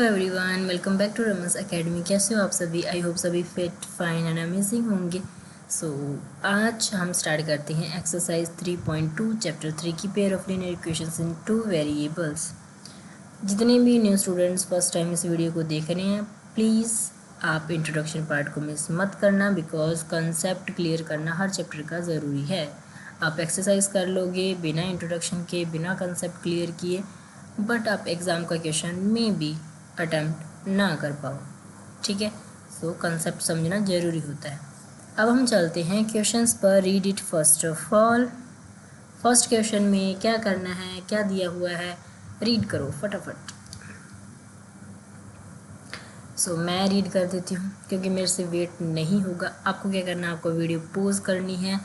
Everyone, welcome back to रमस academy. कैसे हो आप सभी? आई होप सभी फिट फाइन एंड अमेजिंग होंगे। आज हम स्टार्ट करते हैं एक्सरसाइज 3.2 चैप्टर 3 की pair of linear equations in two variables. जितने भी न्यू स्टूडेंट्स फर्स्ट टाइम इस वीडियो को देख रहे हैं, प्लीज़ आप इंट्रोडक्शन पार्ट को मिस मत करना, बिकॉज कंसेप्ट क्लियर करना हर चैप्टर का ज़रूरी है। आप एक्सरसाइज कर लोगे बिना इंट्रोडक्शन के, बिना कंसेप्ट क्लियर किए, बट आप एग्ज़ाम का क्वेश्चन में भी अटैम्प्ट ना कर पाओ। ठीक है, सो कंसेप्ट समझना ज़रूरी होता है। अब हम चलते हैं क्वेश्चंस पर। Read it first of all. First question में क्या करना है, क्या दिया हुआ है, रीड करो फटाफट। मैं रीड कर देती हूँ क्योंकि मेरे से वेट नहीं होगा। आपको क्या करना है, आपको वीडियो पॉज करनी है,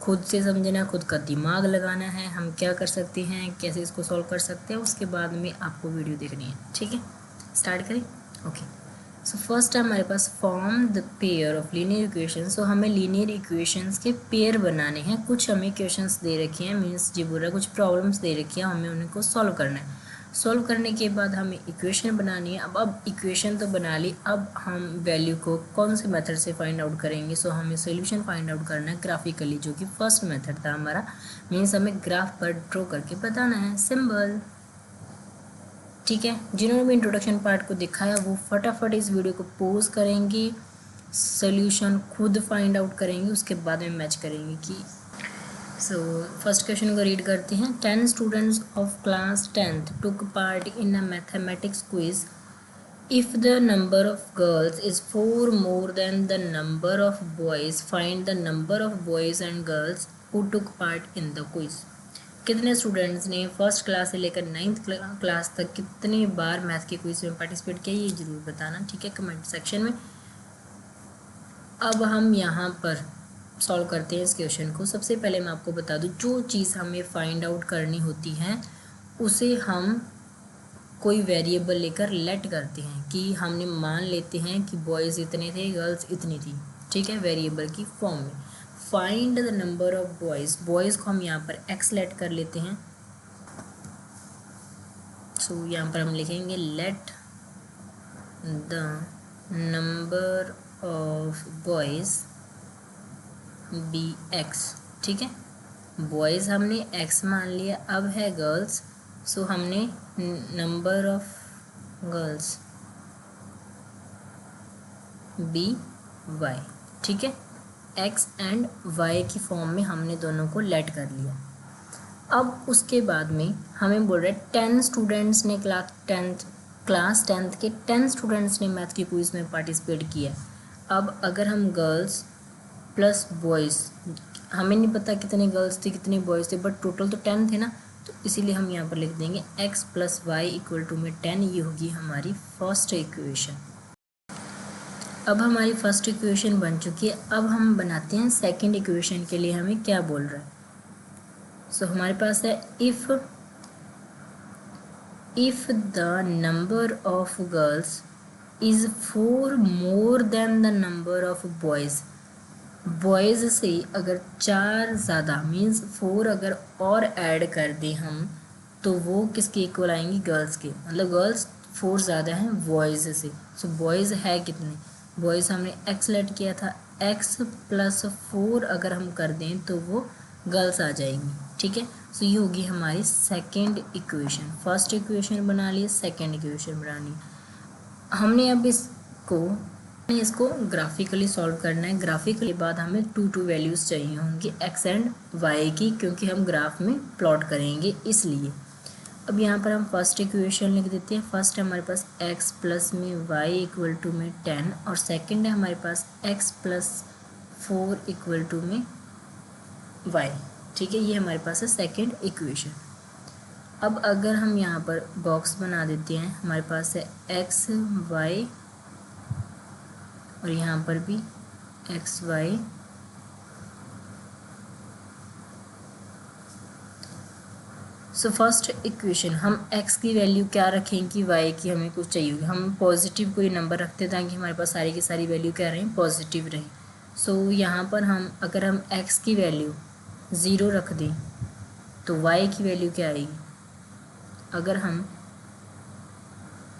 खुद से समझना, खुद का दिमाग लगाना है, हम क्या कर सकते हैं, कैसे इसको सॉल्व कर सकते हैं, उसके बाद में आपको वीडियो देखनी है। ठीक है, स्टार्ट करें। ओके, सो फर्स्ट हमारे पास form the pair of linear equation. So हमें लीनियर इक्वेशंस के पेयर बनाने हैं। कुछ हमें क्वेश्चंस दे रखे हैं, मीन्स जी बोल रहा है, कुछ प्रॉब्लम्स दे रखी हैं, हमें उनको सॉल्व करना है। सॉल्व करने के बाद हमें इक्वेशन बनानी है। अब इक्वेशन तो बना ली, अब हम वैल्यू को कौन से मेथड से फाइंड आउट करेंगे। सो हमें सॉल्यूशन फाइंड आउट करना है ग्राफिकली, जो कि फर्स्ट मेथड था हमारा। मीन्स हमें ग्राफ पर ड्रॉ करके बताना है, सिंबल। ठीक है, जिन्होंने भी इंट्रोडक्शन पार्ट को दिखाया वो फटाफट इस वीडियो को पॉज करेंगे, सॉल्यूशन खुद फाइंड आउट करेंगे, उसके बाद में मैच करेंगे कि फर्स्ट क्वेश्चन को रीड करते हैं। 10 students of class 10th took part in a mathematics quiz. If the number of girls is 4 more than the number of boys, find the number of boys and girls who took part in the quiz. कितने students ने first class से लेकर 9th class तक कितनी बार math के quiz में participate किया, ये ज़रूर बताना। ठीक है, कमेंट सेक्शन में। अब हम यहाँ पर सॉल्व करते हैं इस क्वेश्चन को। सबसे पहले मैं आपको बता दूँ, जो चीज़ हमें फाइंड आउट करनी होती है उसे हम कोई वेरिएबल लेकर लेट करते हैं कि हमने मान लेते हैं कि बॉयज़ इतने थे, गर्ल्स इतनी थी। ठीक है, वेरिएबल की फॉर्म में। Find the number of boys, boys को हम यहाँ पर एक्स लेट कर लेते हैं। यहाँ पर हम लिखेंगे let the number of boys be x. ठीक है, बॉयज़ हमने एक्स मान लिया, अब है गर्ल्स। हमने number of girls be y. ठीक है, एक्स एंड वाई की फॉर्म में हमने दोनों को लेट कर लिया। अब उसके बाद में हमें बोल रहे 10 स्टूडेंट्स ने क्लास 10th के 10 स्टूडेंट्स ने मैथ की क्विज में पार्टिसिपेट किया। अब अगर हम गर्ल्स प्लस बॉयज़, हमें नहीं पता कितने गर्ल्स थे कितने बॉयज़ थे, बट टोटल तो 10 थे ना, तो इसीलिए हम यहाँ पर लिख देंगे x plus y equal to में 10। ये होगी हमारी फर्स्ट इक्वेशन। अब हमारी फर्स्ट इक्वेशन बन चुकी है। अब हम बनाते हैं सेकंड इक्वेशन के लिए हमें क्या बोल रहा है। हमारे पास है if the number of girls is 4 more than the number of boys, boys से अगर 4 ज़्यादा, मीन्स 4 अगर और ऐड कर दें हम, तो वो किसके इक्वल आएंगी, गर्ल्स के। मतलब गर्ल्स 4 ज़्यादा हैं बॉयज़ से। बॉयज़ है कितने, बॉयज़ हमने एक्स लेट किया था, एक्स प्लस 4 अगर हम कर दें तो वो गर्ल्स आ जाएंगी। ठीक है, ये होगी हमारी सेकेंड इक्वेशन। फर्स्ट इक्वेशन बना ली, सेकेंड इक्वेशन बनानी। हमने अब इसको ग्राफिकली सॉल्व करना है। ग्राफिकली बाद हमें टू वैल्यूज़ चाहिए होंगी एक्स एंड वाई की, क्योंकि हम ग्राफ में प्लॉट करेंगे इसलिए। अब यहाँ पर हम फर्स्ट इक्वेशन लिख देते हैं। फर्स्ट है हमारे पास x प्लस में y इक्वल टू में 10, और सेकंड है हमारे पास x प्लस 4 इक्वल टू में y। ठीक है, ये हमारे पास है सेकंड इक्वेशन। अब अगर हम यहाँ पर बॉक्स बना देते हैं, हमारे पास है x y और यहाँ पर भी एक्स वाई। फर्स्ट इक्वेशन हम x की वैल्यू क्या रखें कि y की हमें कुछ चाहिए होगी। हम पॉजिटिव कोई नंबर रखते हैं ताकि हमारे पास सारी की सारी वैल्यू क्या रहें, पॉजिटिव रहें। यहाँ पर अगर हम x की वैल्यू 0 रख दें तो y की वैल्यू क्या आएगी। अगर हम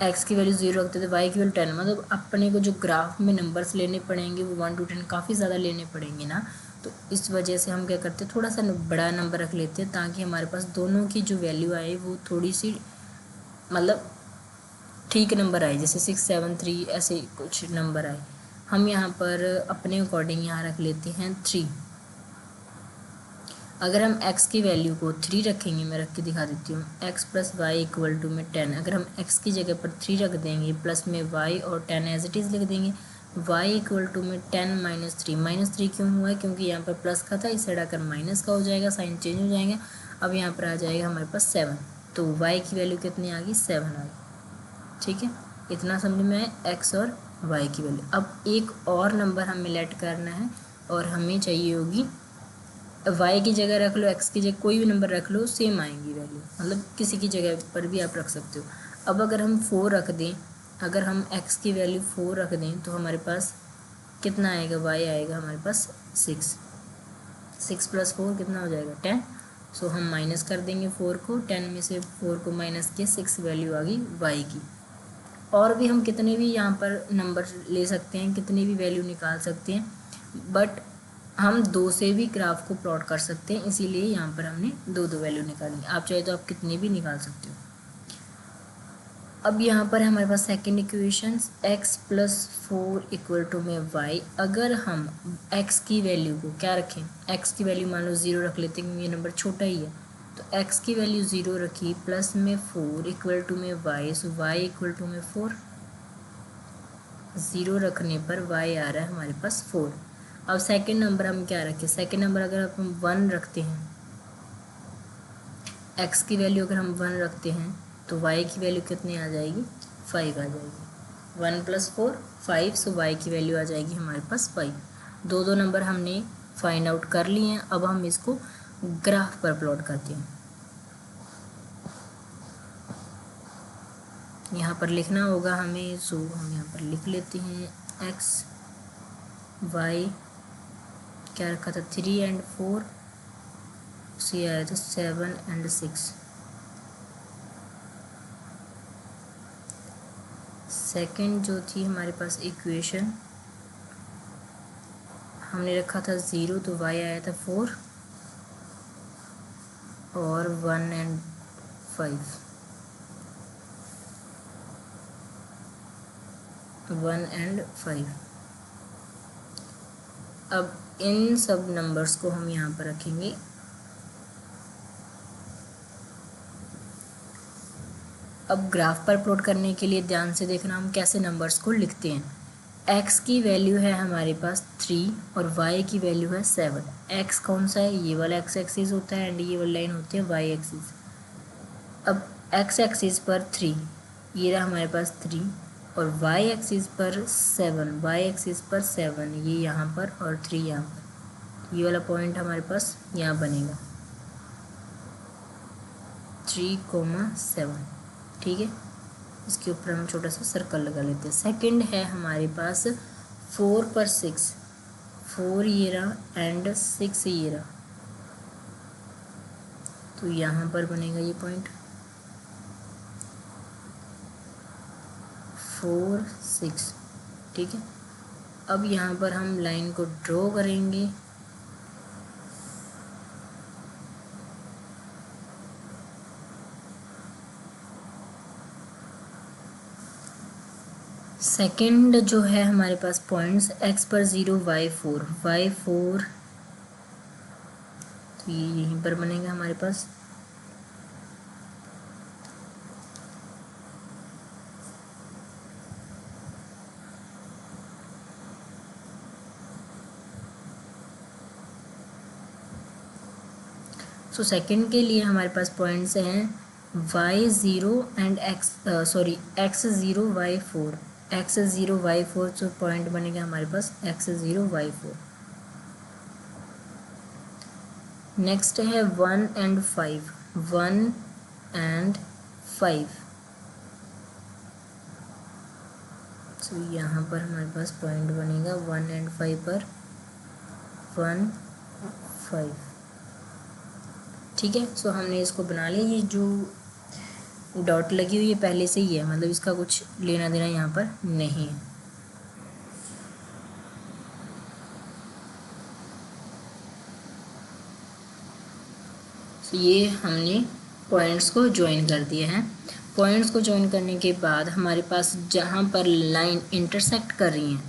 एक्स की वैल्यू 0 रखते थे, वाई की वैल्यू 10, मतलब अपने को जो ग्राफ में नंबर्स लेने पड़ेंगे वो 1 to 10 काफ़ी ज़्यादा लेने पड़ेंगे ना। तो इस वजह से हम क्या करते हैं, थोड़ा सा बड़ा नंबर रख लेते हैं ताकि हमारे पास दोनों की जो वैल्यू आए वो थोड़ी सी मतलब ठीक नंबर आए, जैसे 673 ऐसे कुछ नंबर आए। हम यहाँ पर अपने अकॉर्डिंग यहाँ रख लेते हैं 3। अगर हम x की वैल्यू को 3 रखेंगे, मैं रख के दिखा देती हूँ, x plus y equal to में 10, अगर हम x की जगह पर 3 रख देंगे प्लस में y और 10 एज इट इज़ लिख देंगे, y इक्वल टू में 10 माइनस 3, माइनस 3 क्यों हुआ है, क्योंकि यहाँ पर प्लस का था, इस साइड आकर माइनस का हो जाएगा, साइन चेंज हो जाएगा। अब यहाँ पर आ जाएगा हमारे पास 7, तो y की वैल्यू कितनी आ गई, 7 आ गई। ठीक है, इतना समझ में आए x और y की वैल्यू। अब एक और नंबर हमें लेट करना है और हमें चाहिए होगी, y की जगह रख लो, x की जगह कोई भी नंबर रख लो, सेम आएंगी वैल्यू, मतलब किसी की जगह पर भी आप रख सकते हो। अब अगर हम 4 रख दें, अगर हम x की वैल्यू 4 रख दें तो हमारे पास कितना आएगा, y आएगा हमारे पास 6, 6 प्लस 4 कितना हो जाएगा 10। सो हम माइनस कर देंगे 4 को, 10 में से 4 को माइनस किया, 6 वैल्यू आ गई y की। और भी हम कितने भी यहाँ पर नंबर ले सकते हैं, कितनी भी वैल्यू निकाल सकते हैं, बट हम 2 से भी ग्राफ को प्लॉट कर सकते हैं, इसीलिए यहाँ पर हमने 2 वैल्यू निकाली। आप चाहे तो आप कितनी भी निकाल सकते हो। अब यहाँ पर हमारे पास second equation x plus 4 equal to में y। अगर हम x की वैल्यू को क्या रखें, x की वैल्यू मान लो 0 रख लेते हैं, ये नंबर छोटा ही है, तो x की वैल्यू 0 रखी प्लस में 4 इक्वल टू में y, so y equal to में 4, 0 रखने पर y आ रहा है हमारे पास 4। अब सेकेंड नंबर हम क्या रखें, सेकेंड नंबर अगर हम 1 रखते हैं, x की वैल्यू अगर हम 1 रखते हैं तो y की वैल्यू कितनी आ जाएगी, 5 आ जाएगी। 1 प्लस 4 5, सो y की वैल्यू आ जाएगी हमारे पास 5। दो नंबर हमने फाइंड आउट कर लिए हैं, अब हम इसको ग्राफ पर प्लॉट करते हैं। यहाँ पर लिखना होगा हमें, सो हम यहाँ पर लिख लेते हैं x y क्या रखा था 3 एंड 4, सी आया था 7 एंड 6। सेकेंड जो थी हमारे पास इक्वेशन, हमने रखा था 0, तो y आया था 4 और 1 एंड 5, 1 एंड 5। अब इन सब नंबर्स को हम यहाँ पर रखेंगे। अब ग्राफ पर प्लॉट करने के लिए ध्यान से देखना हम कैसे नंबर्स को लिखते हैं। x की वैल्यू है हमारे पास 3 और y की वैल्यू है 7। x कौन सा है, ये वाला x एक्सिस होता है एंड ये वाली लाइन होती है y एक्सिस। अब x एक्सिस पर 3, ये रहा हमारे पास 3, और y एक्सिस पर 7, y एक्सिस पर 7, ये यहाँ पर और 3 यहाँ पर, ये वाला पॉइंट हमारे पास यहाँ बनेगा 3,7। ठीक है, इसके ऊपर हम छोटा सा सर्कल लगा लेते हैं। सेकंड है हमारे पास 4 पर 6, 4 ये रहा एंड 6 ये रहा, तो यहाँ पर बनेगा ये पॉइंट 4 6। ठीक है, अब यहाँ पर हम लाइन को ड्रॉ करेंगे। सेकंड जो है हमारे पास पॉइंट्स x पर 0 y4, y4 तो ये यहीं पर बनेगा हमारे पास। सो सेकंड के लिए हमारे पास पॉइंट्स हैं y0 and x0 y4, x0 y4, तो पॉइंट बनेगा हमारे पास x0 y4। नेक्स्ट है 1 एंड 5, 1 एंड 5, तो यहाँ पर हमारे पास पॉइंट बनेगा 1 एंड 5 पर 1 5। ठीक है, सो हमने इसको बना लिया। ये जो डॉट लगी हुई है पहले से ही है, मतलब इसका कुछ लेना देना यहाँ पर नहीं है। तो ये हमने पॉइंट्स को ज्वाइन कर दिए हैं। पॉइंट्स को ज्वाइन करने के बाद हमारे पास जहाँ पर लाइन इंटरसेक्ट कर रही हैं,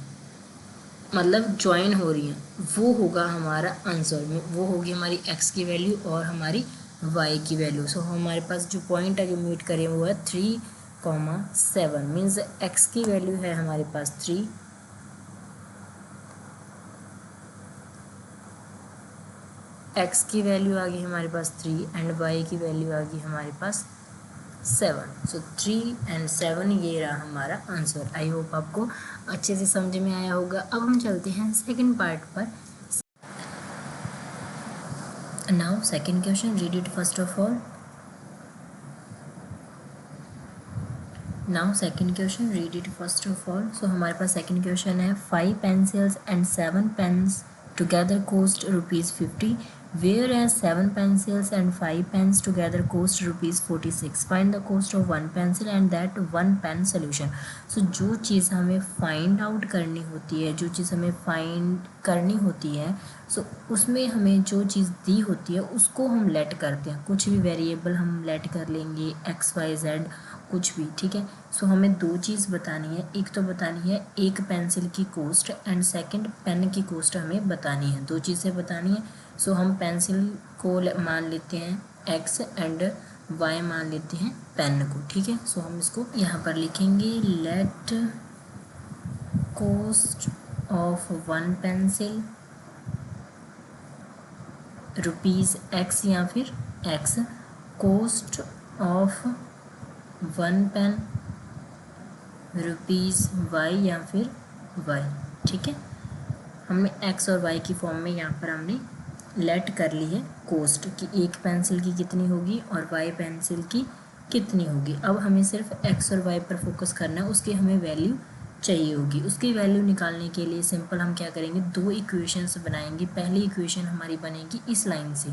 मतलब ज्वाइन हो रही हैं, वो होगा हमारा आंसर में, वो होगी हमारी x की वैल्यू और हमारी y की वैल्यू। सो हमारे पास जो पॉइंट है जो मीट करें वो है 3,7 मीन्स x की वैल्यू है हमारे पास 3, x की वैल्यू आ गई हमारे पास 3 एंड y की वैल्यू आ गई हमारे पास 7। सो 3 एंड 7 ये रहा हमारा आंसर। आई होप आपको अच्छे से समझ में आया होगा। अब हम चलते हैं सेकंड पार्ट पर। Now second question, read it first of all. Now second question, read it first of all. So हमारे पास सेकंड क्वेश्चन है 5 pencils and 7 pens together cost ₹50, whereas 7 pencils and 5 pens together cost ₹46. Find the cost of 1 pencil and that 1 pen solution. So जो चीज़ हमें find out करनी होती है, जो चीज़ हमें फाइंड करनी होती है, सो उसमें हमें जो चीज़ दी होती है उसको हम लेट करते हैं। कुछ भी वेरिएबल हम लेट कर लेंगे, XYZ कुछ भी, ठीक है। सो हमें दो चीज़ बतानी है, एक तो बतानी है एक पेंसिल की कॉस्ट एंड सेकंड पेन की कॉस्ट हमें बतानी है, दो चीज़ें बतानी है। सो हम पेंसिल को मान लेते हैं x एंड y मान लेते हैं पेन को, ठीक है। सो हम इसको यहाँ पर लिखेंगे, let cost of 1 pencil ₹x या फिर x, cost of 1 pen ₹y या फिर y, ठीक है। हमने x और y की फॉर्म में यहाँ पर हमने लेट कर ली है कॉस्ट कि एक पेंसिल की कितनी होगी और y पेंसिल की कितनी होगी। अब हमें सिर्फ x और y पर फोकस करना है, उसकी हमें वैल्यू चाहिए होगी। उसकी वैल्यू निकालने के लिए सिंपल हम क्या करेंगे, दो इक्वेशंस बनाएंगे। पहली इक्वेशन हमारी बनेगी इस लाइन से,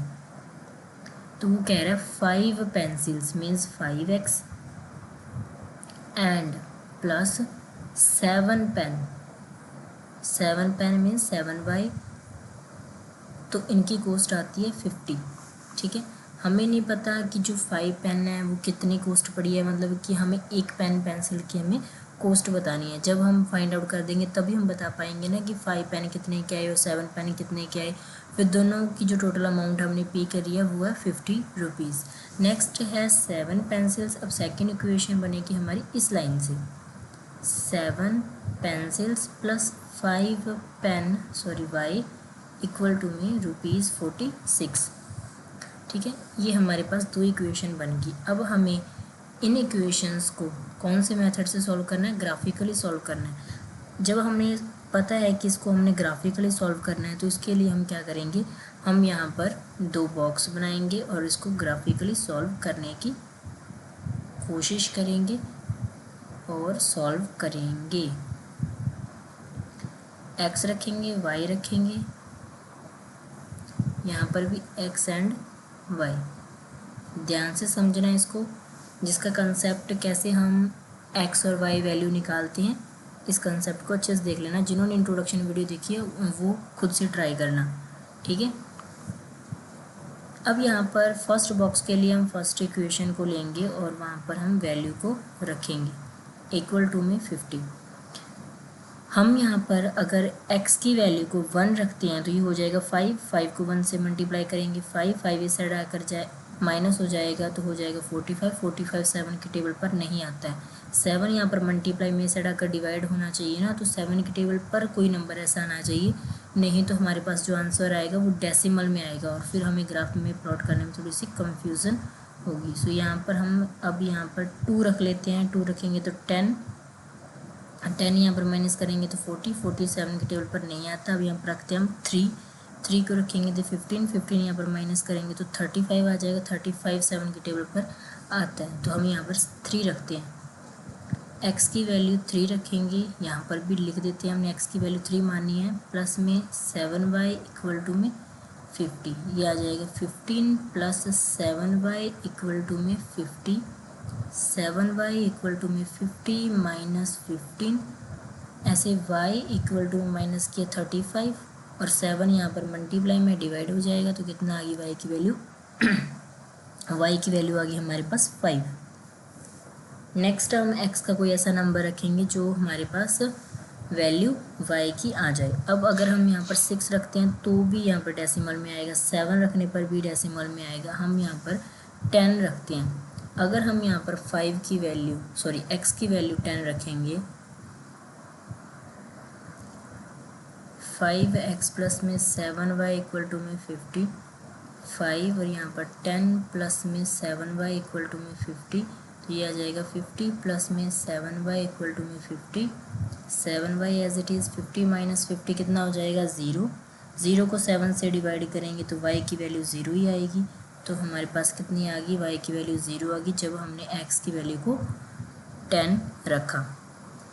तो वो कह रहा है 5 pencils means 5x and plus 7 pen, 7 pen means 7y, तो इनकी कॉस्ट आती है 50, ठीक है। हमें नहीं पता कि जो 5 पेन है वो कितनी कॉस्ट पड़ी है, मतलब कि हमें एक पेन पेंसिल की हमें कॉस्ट बतानी है। जब हम फाइंड आउट कर देंगे तभी हम बता पाएंगे ना कि 5 पेन कितने के आए और 7 पेन कितने के आए। फिर दोनों की जो टोटल अमाउंट हमने पे करी है वो है ₹50। नेक्स्ट है 7 पेंसिल्स। अब सेकेंड इक्वेशन बनेगी हमारी इस लाइन से, 7 pencils plus 5 pen y equal to में ₹46, ठीक है। ये हमारे पास दो इक्वेशन बन गई। अब हमें इन इक्वेशंस को कौन से मेथड से सॉल्व करना है, ग्राफिकली सॉल्व करना है। जब हमें पता है कि इसको हमने ग्राफिकली सॉल्व करना है तो इसके लिए हम क्या करेंगे, हम यहाँ पर दो बॉक्स बनाएंगे और इसको ग्राफिकली सॉल्व करने की कोशिश करेंगे और सॉल्व करेंगे। x रखेंगे, y रखेंगे, यहाँ पर भी x एंड y। ध्यान से समझना इसको, जिसका कंसेप्ट कैसे हम x और y वैल्यू निकालते हैं, इस कंसेप्ट को अच्छे से देख लेना। जिन्होंने इंट्रोडक्शन वीडियो देखी है वो खुद से ट्राई करना, ठीक है। अब यहाँ पर फर्स्ट बॉक्स के लिए हम फर्स्ट इक्वेशन को लेंगे और वहाँ पर हम वैल्यू को रखेंगे इक्वल टू में 50। हम यहाँ पर अगर x की वैल्यू को 1 रखते हैं तो ये हो जाएगा 5 को 1 से मल्टीप्लाई करेंगे, 5 इस साइड आकर जाए माइनस हो जाएगा तो हो जाएगा 45 7 के टेबल पर नहीं आता है। 7 यहाँ पर मल्टीप्लाई में साइड आकर डिवाइड होना चाहिए ना, तो 7 के टेबल पर कोई नंबर ऐसा आना चाहिए, नहीं तो हमारे पास जो आंसर आएगा वो डेसिमल में आएगा और फिर हमें ग्राफ में प्लॉट करने में थोड़ी सी कन्फ्यूज़न होगी। सो यहाँ पर हम अब यहाँ पर 2 रख लेते हैं, 2 रखेंगे तो 10 यहाँ पर माइनस करेंगे तो 47 के टेबल पर नहीं आता। अब यहाँ पर रखते हैं हम 3 को रखेंगे तो 15 यहाँ पर माइनस करेंगे तो 35 आ जाएगा, 35 7 के टेबल पर आता है, तो हम यहाँ पर 3 रखते हैं। x की वैल्यू 3 रखेंगे, यहाँ पर भी लिख देते हैं, हमने x की वैल्यू 3 मानी है, प्लस में 7y इक्वल टू में 50, ये आ जाएगा 15 प्लस 7y इक्वल टू में 56। 7y इक्वल टू में 50 माइनस 15, ऐसे y इक्वल टू माइनस किया 35 और 7 यहाँ पर मल्टीप्लाई में डिवाइड हो जाएगा तो कितना आ गई y की वैल्यू y की वैल्यू आ गई हमारे पास 5। नेक्स्ट हम x का कोई ऐसा नंबर रखेंगे जो हमारे पास वैल्यू y की आ जाए। अब अगर हम यहाँ पर 6 रखते हैं तो भी यहाँ पर डेसिमल में आएगा, 7 रखने पर भी डेसिमल में आएगा। हम यहाँ पर 10 रखते हैं, अगर हम यहाँ पर 5 की वैल्यू x की वैल्यू 10 रखेंगे, 5x प्लस में 7y इक्वल टू में 50, 5 और यहाँ पर 10 प्लस में 7y इक्वल टू में 50, तो ये आ जाएगा 50 प्लस में 7y इक्वल टू में 50, 7y as it is 50 minus 50 कितना हो जाएगा 0, 0 को 7 से डिवाइड करेंगे तो y की वैल्यू 0 ही आएगी। तो हमारे पास कितनी आ गई, y की वैल्यू 0 आ गई जब हमने x की वैल्यू को 10 रखा।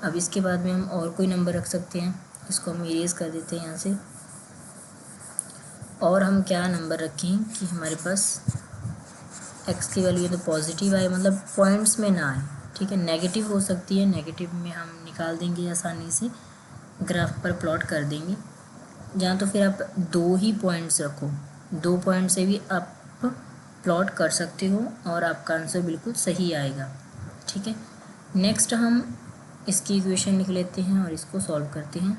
अब इसके बाद में हम और कोई नंबर रख सकते हैं, इसको हम इरेज कर देते हैं यहाँ से। और हम क्या नंबर रखें कि हमारे पास x की वैल्यू तो पॉजिटिव आए, मतलब पॉइंट्स में ना आए, ठीक है। नेगेटिव हो सकती है, नेगेटिव में हम निकाल देंगे आसानी से, ग्राफ पर प्लॉट कर देंगे। जहाँ तो फिर आप 2 ही पॉइंट्स रखो, 2 पॉइंट से भी आप प्लॉट कर सकते हो और आपका आंसर बिल्कुल सही आएगा, ठीक है। नेक्स्ट हम इसकी इक्वेशन लिख लेते हैं और इसको सॉल्व करते हैं।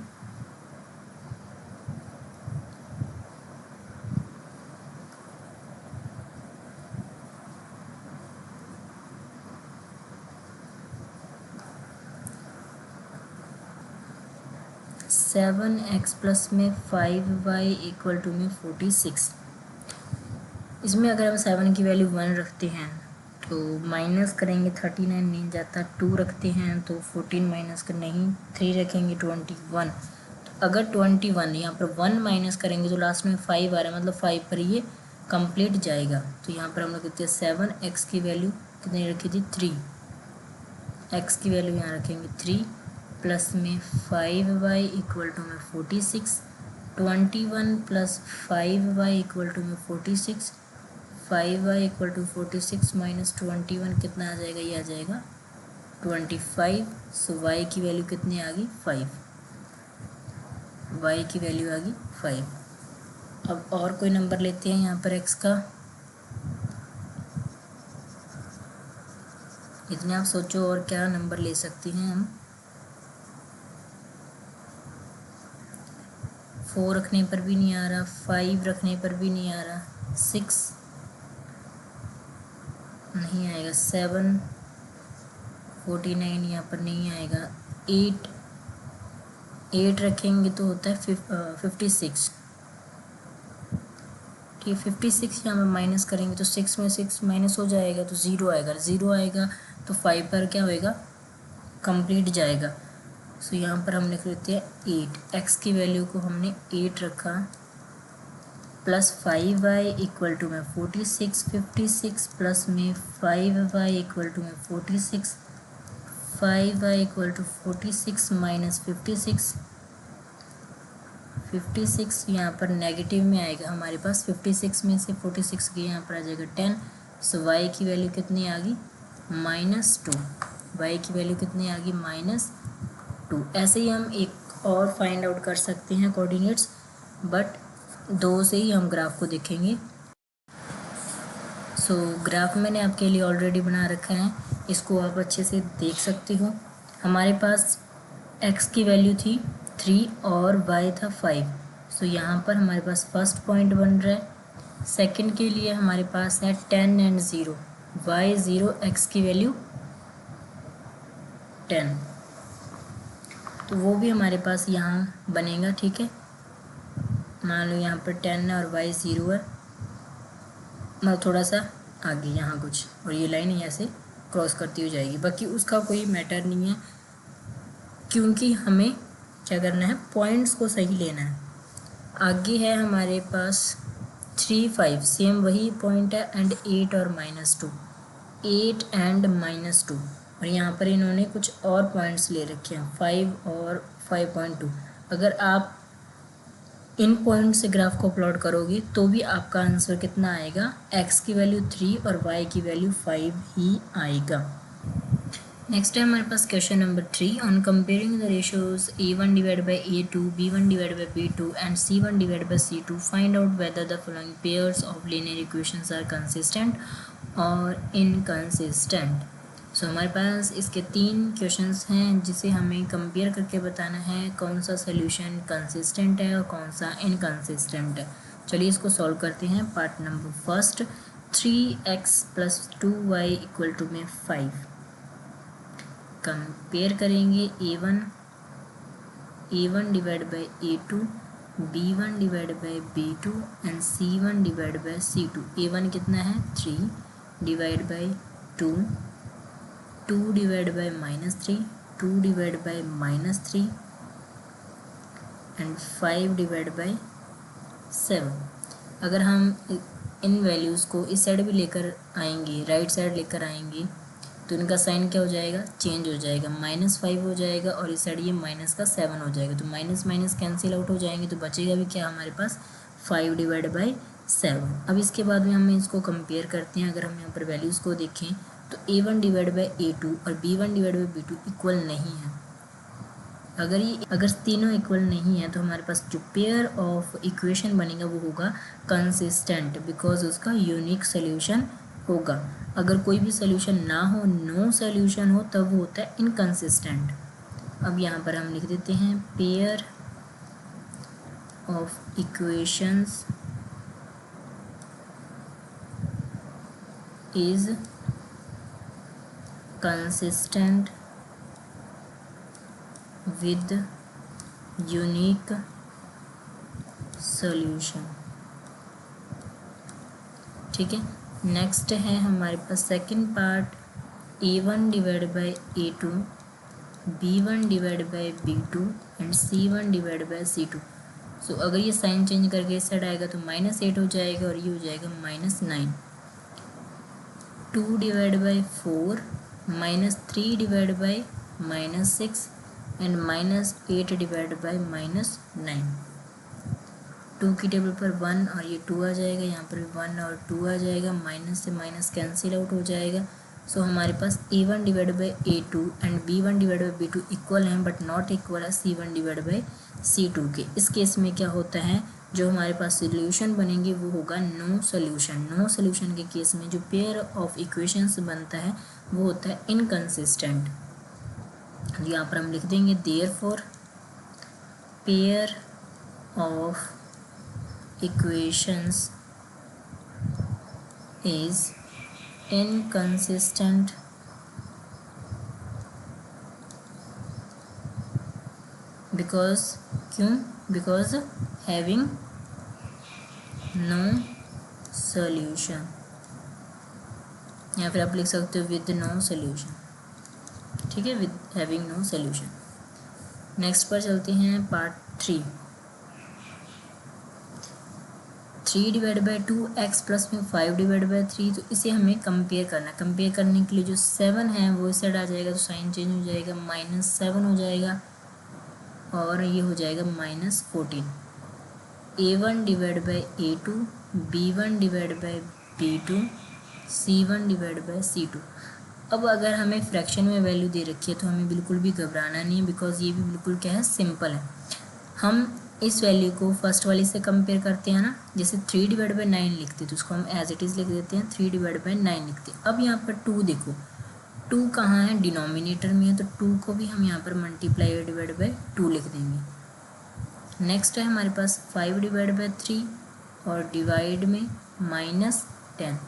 सेवन एक्स प्लस में 5y इक्वल टू में 46। इसमें अगर हम 7 की वैल्यू 1 रखते हैं तो माइनस करेंगे 39 नहीं जाता, 2 रखते हैं तो 14 माइनस कर नहीं, 3 रखेंगे 21। तो अगर 21 यहाँ पर 1 माइनस करेंगे तो लास्ट में 5 आ रहा है, मतलब 5 पर ये कंप्लीट जाएगा। तो यहाँ पर हम लोग कहते हैं 7x की वैल्यू कितनी रखी थी 3, x की वैल्यू यहाँ रखेंगे 3 प्लस में 5y इक्वल टू में 46, 21 प्लस 5y इक्वल टू में 46, 5y इक्वल टू 46 माइनस 21 कितना आ जाएगा, ये आ जाएगा 25। सो y की वैल्यू कितनी आ गई 5, y की वैल्यू आ गई 5। अब और कोई नंबर लेते हैं यहाँ पर x का, इतने आप सोचो और क्या नंबर ले सकते हैं हम। 4 रखने पर भी नहीं आ रहा, 5 रखने पर भी नहीं आ रहा, 6 नहीं आएगा, 7 49 यहाँ पर नहीं आएगा, 8 रखेंगे तो होता है 56, ठीक है। 56 यहाँ पर माइनस करेंगे तो 6 में 6 माइनस हो जाएगा तो 0 आएगा, 0 आएगा तो 5 पर क्या होएगा कंप्लीट जाएगा। सो यहाँ पर हम लिख लेते हैं 8, x की वैल्यू को हमने 8 रखा, प्लस 5y इक्वल टू में 46, 56 प्लस में 5y इक्वल टू में 46, 5y इक्वल टू 46 माइनस 56, 56 यहाँ पर नेगेटिव में आएगा हमारे पास, 56 में से 46 के यहाँ पर आ जाएगा 10। सो y की वैल्यू कितनी आ गई -2, y की वैल्यू कितनी आ गई -2। ऐसे ही हम एक और फाइंड आउट कर सकते हैं कोऑर्डिनेट्स, बट 2 से ही हम ग्राफ को देखेंगे। सो ग्राफ मैंने आपके लिए ऑलरेडी बना रखा है, इसको आप अच्छे से देख सकते हो। हमारे पास x की वैल्यू थी 3 और y था 5। सो यहाँ पर हमारे पास फर्स्ट पॉइंट बन रहा है। सेकंड के लिए हमारे पास है 10 एंड 0, y 0, x की वैल्यू 10, तो वो भी हमारे पास यहाँ बनेगा, ठीक है। मान लो यहाँ पर 10 है और y 0 है, मतलब थोड़ा सा आगे यहाँ कुछ, और ये लाइन यहाँ से क्रॉस करती हुई जाएगी। बाकी उसका कोई मैटर नहीं है, क्योंकि हमें क्या करना है, पॉइंट्स को सही लेना है। आगे है हमारे पास 3, 5, सेम वही पॉइंट है, एंड 8 और -2, 8 एंड -2, और यहाँ पर इन्होंने कुछ और पॉइंट्स ले रखे हैं 5 और 5.2। अगर आप इन पॉइंट से ग्राफ को प्लॉट करोगे तो भी आपका आंसर कितना आएगा, x की वैल्यू 3 और y की वैल्यू 5 ही आएगा। नेक्स्ट है हमारे पास question number 3 on comparing the ratios A1 divide by A2, B1 divide by B2 and C1 divide by C2, find out whether the following pairs of linear equations are consistent और inconsistent. So हमारे पास इसके 3 questions हैं जिसे हमें compare करके बताना है कौन सा सोल्यूशन कंसिस्टेंट है और कौन सा इनकंसिस्टेंट है। चलिए इसको सॉल्व करते हैं। Part number first, 3x + 2y = में 5 कंपेयर करेंगे A1 divide by A2, B1 divide by B2 and C1 divide by C2। A1 कितना है 3 divide by 2, 2 divide by -3, 2 divide by -3 and 5 divide by 7। अगर हम इन वैल्यूज़ को इस साइड भी लेकर आएंगे, राइट साइड लेकर आएंगे, तो इनका साइन क्या हो जाएगा, चेंज हो जाएगा, -5 हो जाएगा और इस साइड ये माइनस का 7 हो जाएगा। तो माइनस माइनस कैंसिल आउट हो जाएंगे, तो बचेगा भी क्या हमारे पास 5 डिवाइड बाई 7। अब इसके बाद में हम इसको कंपेयर करते हैं। अगर हम यहाँ पर वैल्यूज़ को देखें तो A1 डिवाइड बाई A2 और B1 divide by B2 equal नहीं है। अगर तीनों इक्वल नहीं है तो हमारे पास जो पेयर ऑफ इक्वेशन बनेगा वो होगा कंसिस्टेंट, बिकॉज उसका यूनिक सोल्यूशन होगा। अगर कोई भी सोल्यूशन ना हो, नो सोल्यूशन हो, तब वो होता है इनकंसिस्टेंट। अब यहाँ पर हम लिख देते हैं pair of equations is consistent with unique solution. ठीक है। नेक्स्ट है हमारे पास second part, A1 divide by A2, B1 divide by B2 and C1 divide by C2। So अगर ये साइन चेंज करके इस साइड आएगा तो -8 हो जाएगा और ये हो जाएगा -9। 2 divide by 4, -3 divide by -6 and -8 divide by -9। 2 की टेबल पर 1 और ये 2 आ जाएगा, यहाँ पर भी 1 और 2 आ जाएगा, माइनस से माइनस कैंसिल आउट हो जाएगा। सो हमारे पास A1 divide by A2 and B1 divide by B2 equal हैं बट नॉट इक्वल है C1 डिवाइड बाई C2 के। इस केस में क्या होता है, जो हमारे पास सोल्यूशन बनेंगे वो होगा नो सोल्यूशन। नो सोल्यूशन के केस में जो पेयर ऑफ इक्वेशंस बनता है वो होता है इनकंसिस्टेंट। यहाँ पर हम लिख देंगे therefore pair of equations is inconsistent because having no solution, या फिर आप लिख सकते हो with no solution। ठीक है, with having no solution। Next पर चलते हैं part 3, 3 divide by 2x plus में 5 डिवाइड बाई 3। तो इसे हमें कंपेयर करना है। कंपेयर करने के लिए जो 7 है वो इस साइड आ जाएगा तो साइन चेंज हो जाएगा, -7 हो जाएगा और ये हो जाएगा -14। A1 divide by A2, B1 divide by B2, C1 divide by C2। अब अगर हमें फ्रैक्शन में वैल्यू दे रखी है तो हमें बिल्कुल भी घबराना नहीं है, बिकॉज ये भी बिल्कुल क्या है, सिंपल है। हम इस वैल्यू को फर्स्ट वाली से कंपेयर करते हैं ना, जैसे 3 डिवाइड बाई 9 लिखते तो उसको हम एज इट इज़ लिख देते हैं 3 डिवाइड बाई 9 लिखते हैं। अब यहाँ पर 2 देखो, 2 कहाँ है, डिनोमिनेटर में है, तो 2 को भी हम यहाँ पर मल्टीप्लाई डिवाइड बाई 2 लिख देंगे। नेक्स्ट है हमारे पास 5 डिवाइड बाई 3 और डिवाइड में -10।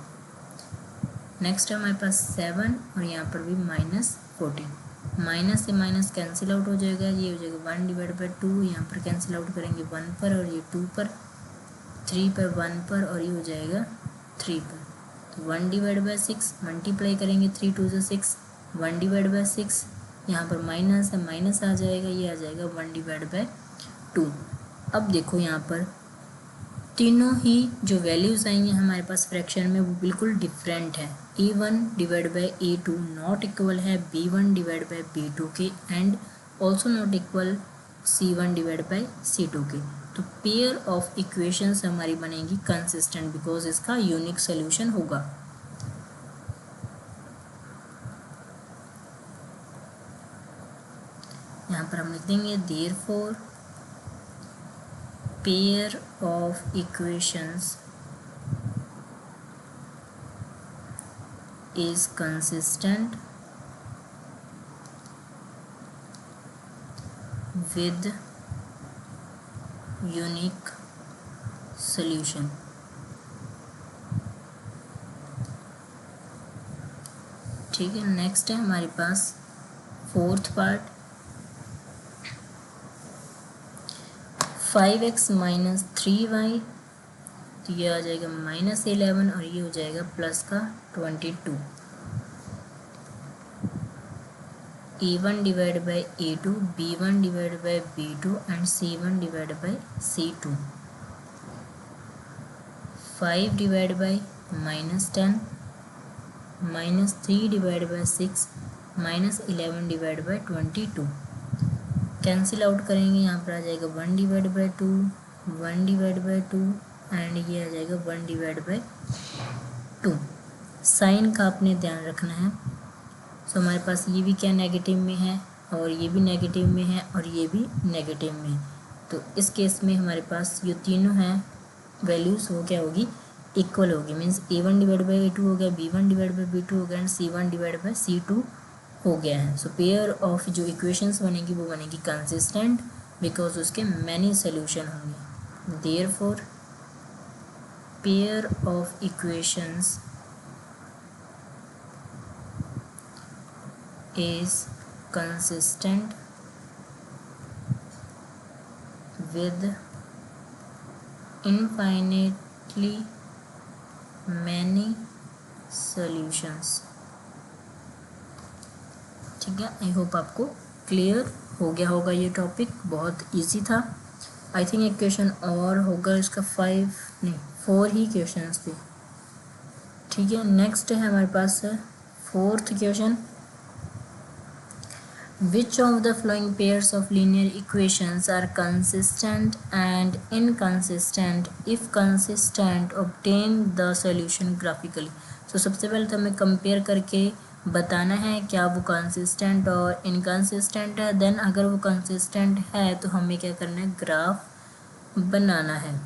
नेक्स्ट है हमारे पास 7 और यहाँ पर भी -14। माइनस से माइनस कैंसिल आउट हो जाएगा, ये हो जाएगा 1 डिवाइड बाई 2, यहाँ पर कैंसिल आउट करेंगे 1 पर और ये 2 पर, 3 पर 1 पर और ये हो जाएगा 3 पर। तो 1 डिवाइड बाई 6 मल्टीप्लाई करेंगे, 3 2 से 6, 1 डिवाइड बाई 6, यहाँ पर माइनस है, माइनस आ जाएगा, ये आ जाएगा 1 डिवाइड बाई 2। अब देखो यहाँ पर तीनों ही जो वैल्यूज़ आई हैं हमारे पास फ्रैक्शन में वो बिल्कुल डिफरेंट है। A1 divide by A2 not equal है B1 डिवाइड बाई B2 के and also not equal C1 divide by C2 के। तो पेयर ऑफ इक्वेशंस हमारी बनेगी कंसिस्टेंट, बिकॉज इसका यूनिक सोल्यूशन होगा। हम लिख देंगे therefore pair of equations is consistent with unique solution। ठीक है, नेक्स्ट है हमारे पास fourth part. 5x minus 3y, तो ये आ जाएगा -11 और ये हो जाएगा प्लस का 22। a1 divide by a2, b1 divide by b2 and c1 divide by c2। 5 divide by -10, -3 divide by 6, -11 divide by 22। Cancel out करेंगे, यहाँ पर आ जाएगा 1 divide by 2, 1 divide by 2 and ये आ जाएगा 1 डिवाइड बाई 2। साइन का आपने ध्यान रखना है। सो हमारे पास ये भी क्या नेगेटिव में है और ये भी नेगेटिव में है और ये भी नेगेटिव में है। तो इस केस में हमारे पास ये तीनों हैं वैल्यूज़ हो क्या होगी, इक्वल होगी। Means a1 divide by a2 हो गया, b1 डिवाइड बाई b2 हो गया and c1 divide by c2 हो गया है। सो पेयर ऑफ जो इक्वेशंस बनेगी वो बनेगी कंसिस्टेंट बिकॉज उसके मैनी सोल्यूशन होंगे। Therefore pair of equations is consistent with infinitely many solutions। ठीक है, आई होप आपको क्लियर हो गया होगा। ये टॉपिक बहुत इजी था। आई थिंक एक क्वेश्चन और होगा, इसका 4 ही क्वेश्चंस थे। ठीक है, नेक्स्ट है हमारे पास fourth question. Which of the following pairs of linear equations are consistent and inconsistent, if consistent obtain the solution graphically. तो सबसे पहले तो हमें कंपेयर करके बताना है क्या वो कंसिस्टेंट और इनकंसिस्टेंट है। देन अगर वो कंसिस्टेंट है तो हमें क्या करना है, ग्राफ बनाना है।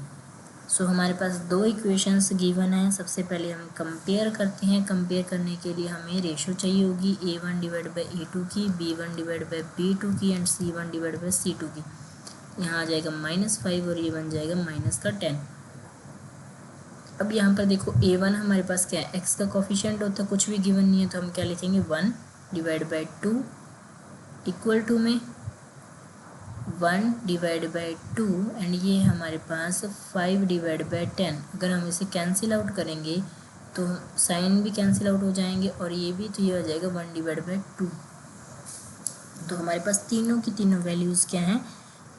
सो हमारे पास दो इक्वेशंस गिवन हैं। सबसे पहले हम कंपेयर करते हैं। कंपेयर करने के लिए हमें रेशो चाहिए होगी a1 डिवाइड बाई a2 की, b1 डिवाइड बाई b2 की and c1 divide by c2 की। यहाँ आ जाएगा -5 और ये बन जाएगा -10। अब यहाँ पर देखो a1 हमारे पास क्या है, x का कोफिशिएंट होता है, कुछ भी गिवन नहीं है तो हम क्या लिखेंगे 1 डिवाइड बाई 2 इक्वल टू में 1 डिवाइड बाई 2 एंड ये हमारे पास 5 डिवाइड बाई 10। अगर हम इसे कैंसिल आउट करेंगे तो साइन भी कैंसिल आउट हो जाएंगे और ये भी, तो ये हो जाएगा 1 डिवाइड बाई 2। तो हमारे पास तीनों की तीनों वैल्यूज़ क्या हैं,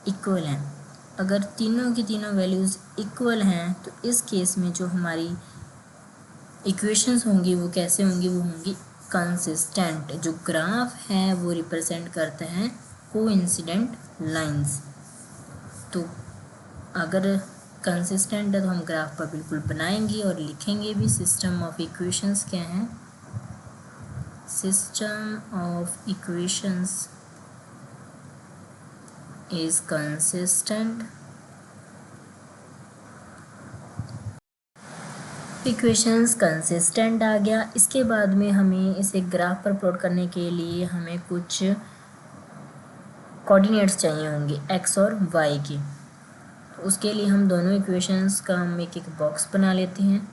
इक्वल हैं। अगर तीनों की तीनों वैल्यूज़ इक्वल हैं तो इस केस में जो हमारी इक्वेशंस होंगी वो कैसे होंगी, वो होंगी कंसिस्टेंट। जो ग्राफ है वो रिप्रेजेंट करते हैं कोइंसिडेंट लाइंस। तो अगर कंसिस्टेंट है तो हम ग्राफ पर बिल्कुल बनाएंगे और लिखेंगे भी। सिस्टम ऑफ इक्वेशंस क्या है, system of equations is consistent. Equations consistent आ गया। इसके बाद में हमें इसे ग्राफ पर प्लॉट करने के लिए हमें कुछ कोऑर्डिनेट्स चाहिए होंगे x और y के। उसके लिए हम दोनों इक्वेशंस का हम एक एक बॉक्स बना लेते हैं।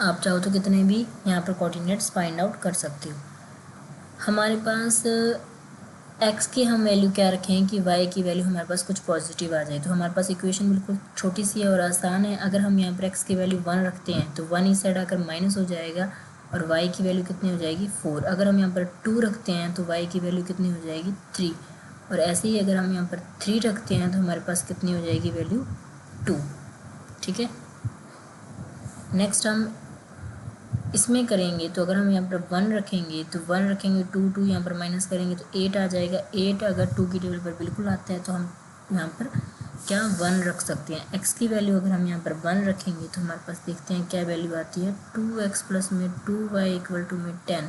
आप चाहो तो कितने भी यहाँ पर कोऑर्डिनेट्स फाइंड आउट कर सकते हो। हमारे पास x की हम वैल्यू क्या रखें कि y की वैल्यू हमारे पास कुछ पॉजिटिव आ जाए। तो हमारे पास इक्वेशन बिल्कुल छोटी सी है और आसान है। अगर हम यहाँ पर x की वैल्यू 1 रखते हैं तो 1 इस साइड आकर माइनस हो जाएगा और y की वैल्यू कितनी हो जाएगी 4। अगर हम यहाँ पर 2 रखते हैं तो y की वैल्यू कितनी हो जाएगी 3। और ऐसे ही अगर हम यहाँ पर 3 रखते हैं तो हमारे पास कितनी हो जाएगी वैल्यू 2। ठीक है, नेक्स्ट हम इसमें करेंगे तो अगर हम यहाँ पर 1 रखेंगे तो 1 रखेंगे, 2 यहाँ पर माइनस करेंगे तो 8 आ जाएगा। 8 अगर 2 की टेबल पर बिल्कुल आता है तो हम यहाँ पर क्या 1 रख सकते हैं। x की वैल्यू अगर हम यहाँ पर 1 रखेंगे तो हमारे पास देखते हैं क्या वैल्यू आती है। 2x प्लस में 2y इक्वल टू में 10,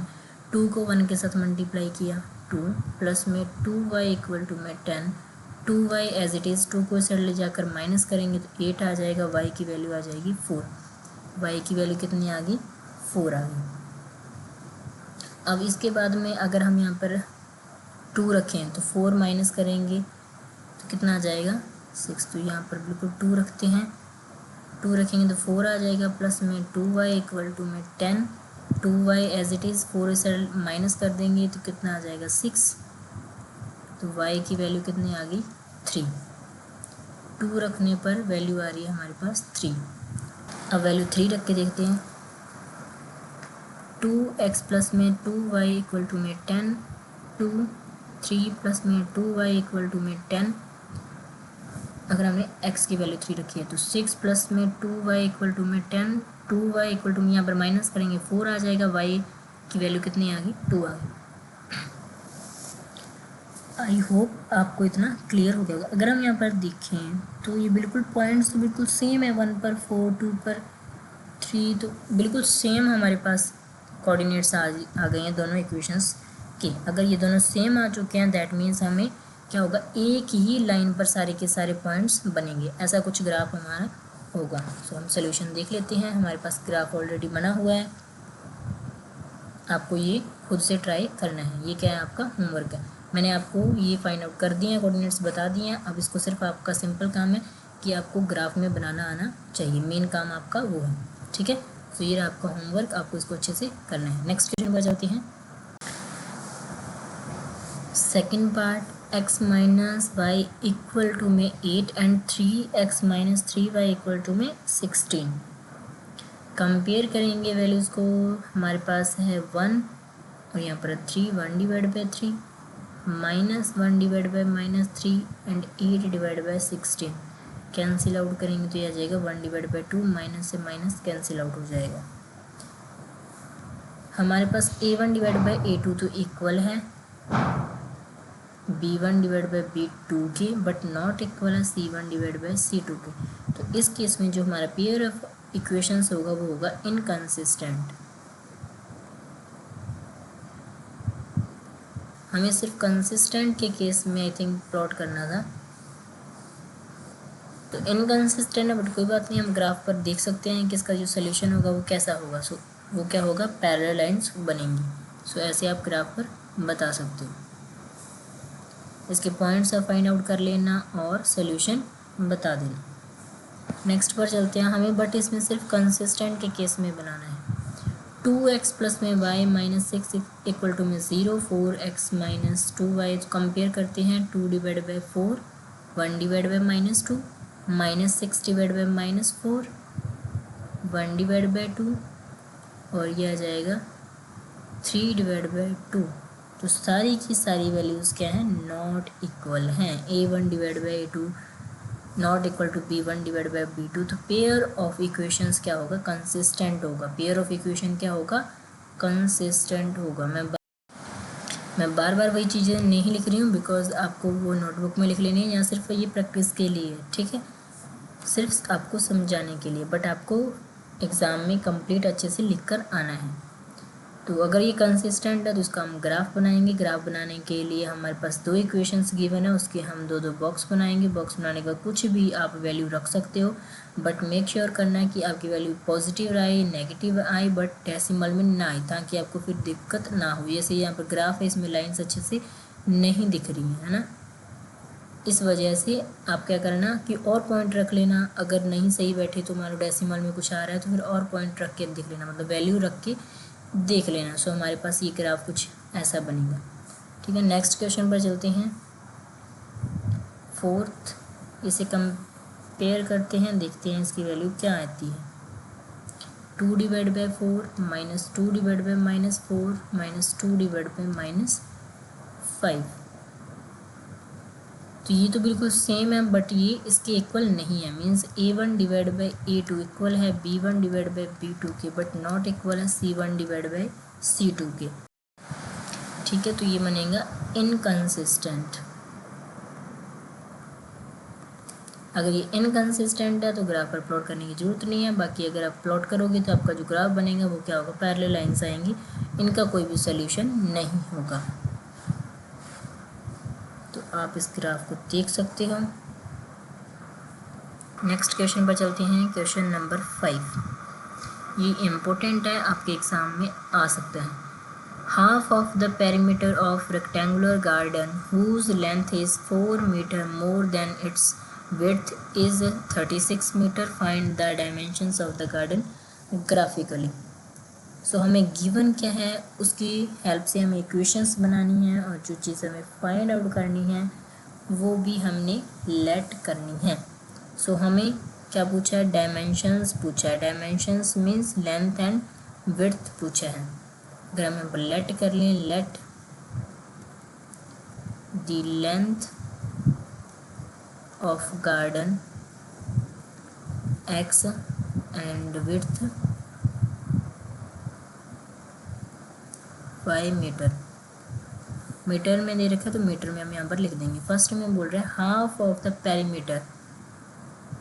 2 को 1 के साथ मल्टीप्लाई किया 2 प्लस में 2y इक्वल टू में 10, 2y एज इट इज़ 2 को इस साइड ले जाकर माइनस करेंगे तो 8 आ जाएगा। y की वैल्यू आ जाएगी 4, y की वैल्यू कितनी आ गई 4 आ गई। अब इसके बाद में अगर हम यहाँ पर 2 रखें तो 4 माइनस करेंगे तो कितना आ जाएगा 6, तो यहाँ पर बिल्कुल 2 रखते हैं, 2 रखेंगे तो 4 आ जाएगा प्लस में 2y इक्वल टू में 10, 2y एज इट इज़ 4 इस माइनस कर देंगे तो कितना आ जाएगा 6, तो y की वैल्यू कितनी आ गई 3। 2 रखने पर वैल्यू आ रही है हमारे पास 3। अब वैल्यू 3 रख के देखते हैं। 2x प्लस में 2y इक्वल टू में 10, 2 3 प्लस में 2y इक्वल टू में 10, अगर हमने x की वैल्यू 3 रखी है तो 6 प्लस में 2y इक्वल टू में 10, 2y इक्वल टू में यहाँ पर माइनस करेंगे 4 आ जाएगा। y की वैल्यू कितनी आ गई 2 आ गई। आई होप आपको इतना क्लियर हो गया होगा। अगर हम यहाँ पर देखें तो ये बिल्कुल पॉइंट्स तो बिल्कुल सेम है, 1 पर 4, 2 पर 3, तो बिल्कुल सेम हमारे पास कोऑर्डिनेट्स आ गए हैं दोनों इक्वेशंस के। अगर ये दोनों सेम आ चुके हैं दैट मीन्स हमें क्या होगा, एक ही लाइन पर सारे के सारे पॉइंट्स बनेंगे, ऐसा कुछ ग्राफ हमारा होगा। सो हम सोल्यूशन देख लेते हैं। हमारे पास ग्राफ ऑलरेडी बना हुआ है, आपको ये खुद से ट्राई करना है। ये क्या है आपका होमवर्क है, मैंने आपको ये फाइंड आउट कर दिए हैं, कोऑर्डिनेट्स बता दिए हैं। अब इसको सिर्फ आपका सिंपल काम है कि आपको ग्राफ में बनाना आना चाहिए, मेन काम आपका वो है, ठीक है। तो ये आपका होमवर्क, आपको इसको अच्छे से करना है। नेक्स्ट क्वेश्चन पर जाते हैं। Second part, x minus y equal to में 8 and 3x minus 3y equal to में 16। कंपेयर करेंगे वैल्यूज़ को। हमारे पास है 1 और यहाँ पर 3, 1 divide by 3 minus 1 divide by minus 3 and 8 divide by 16। Cancel out करेंगे तो यह आ जाएगा 1 डिवाइड बाई 2, माइनस से माइनस कैंसिल आउट हो जाएगा। हमारे पास a1 डिवाइड बाई a2 तो इक्वल है b1 डिवाइड बाई b2 के, बट नॉट इक्वल है c1 डिवाइड बाई c2 के। तो इस केस में जो हमारा पेयर ऑफ इक्वेशंस होगा वो होगा इनकंसिस्टेंट। हमें सिर्फ कंसिस्टेंट के केस में आई थिंक प्लॉट करना था, तो इनकंसिस्टेंट है बट कोई बात नहीं, हम ग्राफ पर देख सकते हैं कि इसका जो सोल्यूशन होगा वो कैसा होगा। सो वो क्या होगा, पैरेलल लाइंस बनेंगी। सो ऐसे आप ग्राफ पर बता सकते हो। इसके पॉइंट्स आप फाइंड आउट कर लेना और सोल्यूशन बता देना। नेक्स्ट पर चलते हैं हमें, बट इसमें सिर्फ कंसिस्टेंट के केस में बनाना है। 2x प्लस में y माइनस 6 इक्वल टू में 0, 4x माइनस 2y। तो कंपेयर करते हैं 2 divide by 4, 1 divide by minus 2, minus 6 divide by minus 4, 1 divide by 2 और ये आ जाएगा 3 डिवाइड बाई 2। तो सारी की सारी वैल्यूज़ क्या हैं, नॉट इक्वल हैं। a1 divide by a2 not equal to b1 divide by b2। तो पेयर ऑफ इक्वेशंस क्या होगा, कंसिस्टेंट होगा। पेयर ऑफ इक्वेशन क्या होगा, कंसिस्टेंट होगा। मैं बार बार वही चीज़ें नहीं लिख रही हूँ बिकॉज आपको वो नोटबुक में लिख लेनी है या सिर्फ ये प्रैक्टिस के लिए है, ठीक है, सिर्फ आपको समझाने के लिए, बट आपको एग्ज़ाम में कंप्लीट अच्छे से लिख कर आना है। तो अगर ये कंसिस्टेंट है तो इसका हम ग्राफ बनाएंगे। ग्राफ बनाने के लिए हमारे पास 2 इक्वेशंस गिवन है, उसके हम 2 बॉक्स बनाएंगे। बॉक्स बनाने का कुछ भी आप वैल्यू रख सकते हो, बट मेक श्योर करना है कि आपकी वैल्यू पॉजिटिव आए, नेगेटिव आए, बट डेसिमल में ना आए, ताकि आपको फिर दिक्कत ना हो। जैसे यहाँ पर ग्राफ है, इसमें लाइन्स अच्छे से नहीं दिख रही है ना, इस वजह से आप क्या करना कि और पॉइंट रख लेना। अगर नहीं सही बैठे तो मान लो डेसिमल में कुछ आ रहा है तो फिर और पॉइंट रख के देख लेना, मतलब वैल्यू रख के देख लेना। सो हमारे पास ये ग्राफ कुछ ऐसा बनेगा, ठीक है। नेक्स्ट क्वेश्चन पर चलते हैं। फोर्थ, इसे कंपेयर करते हैं, देखते हैं इसकी वैल्यू क्या आती है। 2 divide by 4 minus 2 divide by minus 4 minus 2 divide by minus 5। तो तो ये तो बिल्कुल सेम है, बट ये इसके इक्वल नहीं है। Means A1 divide by A2 equal है B1 डिवाइड बाई B2 के, बट नॉट इक्वल है C1 डिवाइड बाई C2 के। ठीक है, तो ये बनेगा इनकंसिस्टेंट। अगर ये इनकंसिस्टेंट है तो ग्राफ पर प्लॉट करने की जरूरत नहीं है। बाकी अगर आप प्लॉट करोगे तो आपका जो ग्राफ बनेगा वो क्या होगा, पैरेलल लाइंस आएंगी, इनका कोई भी सोल्यूशन नहीं होगा। तो आप इस ग्राफ को देख सकते हो। नेक्स्ट क्वेश्चन पर चलते हैं, क्वेश्चन नंबर 5। ये इम्पोर्टेंट है, आपके एग्जाम में आ सकता है। Half of the perimeter of rectangular garden whose length is 4 metre more than its width is 36 metre, find the dimensions of the garden graphically. So हमें गिवन क्या है, उसकी हेल्प से हमें इक्वेशंस बनानी है, और जो चीज़ हमें फाइंड आउट करनी है वो भी हमने लेट करनी है। सो हमें क्या पूछा है, डायमेंशंस पूछा है। Dimensions means length and width पूछा है। अगर हम यहाँ पर लेट कर लें, let the length of garden x and width 5 metre. Metre में दे रखा है तो मीटर में हम यहाँ पर लिख देंगे। फर्स्ट में बोल रहे हैं half of the perimeter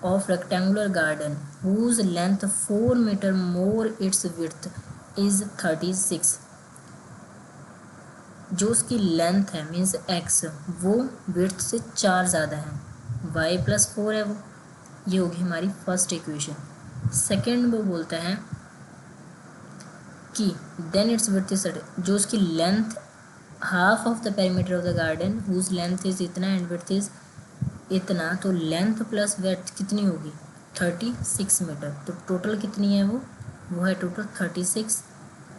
of rectangular garden whose length 4 metre more its width is 36। जो उसकी लेंथ है मीन्स x, वो विड्थ से 4 ज़्यादा है, y + 4 है वो। ये होगी हमारी फर्स्ट इक्वेशन। सेकेंड वो बोलता है कि देन इट्स विड्थ इज, जो उसकी length half of the perimeter of the garden whose length is इतना एंड विड्थ इज इतना, तो लेंथ प्लस विड्थ कितनी होगी, 36 मीटर। तो टोटल कितनी है वो है टोटल 36।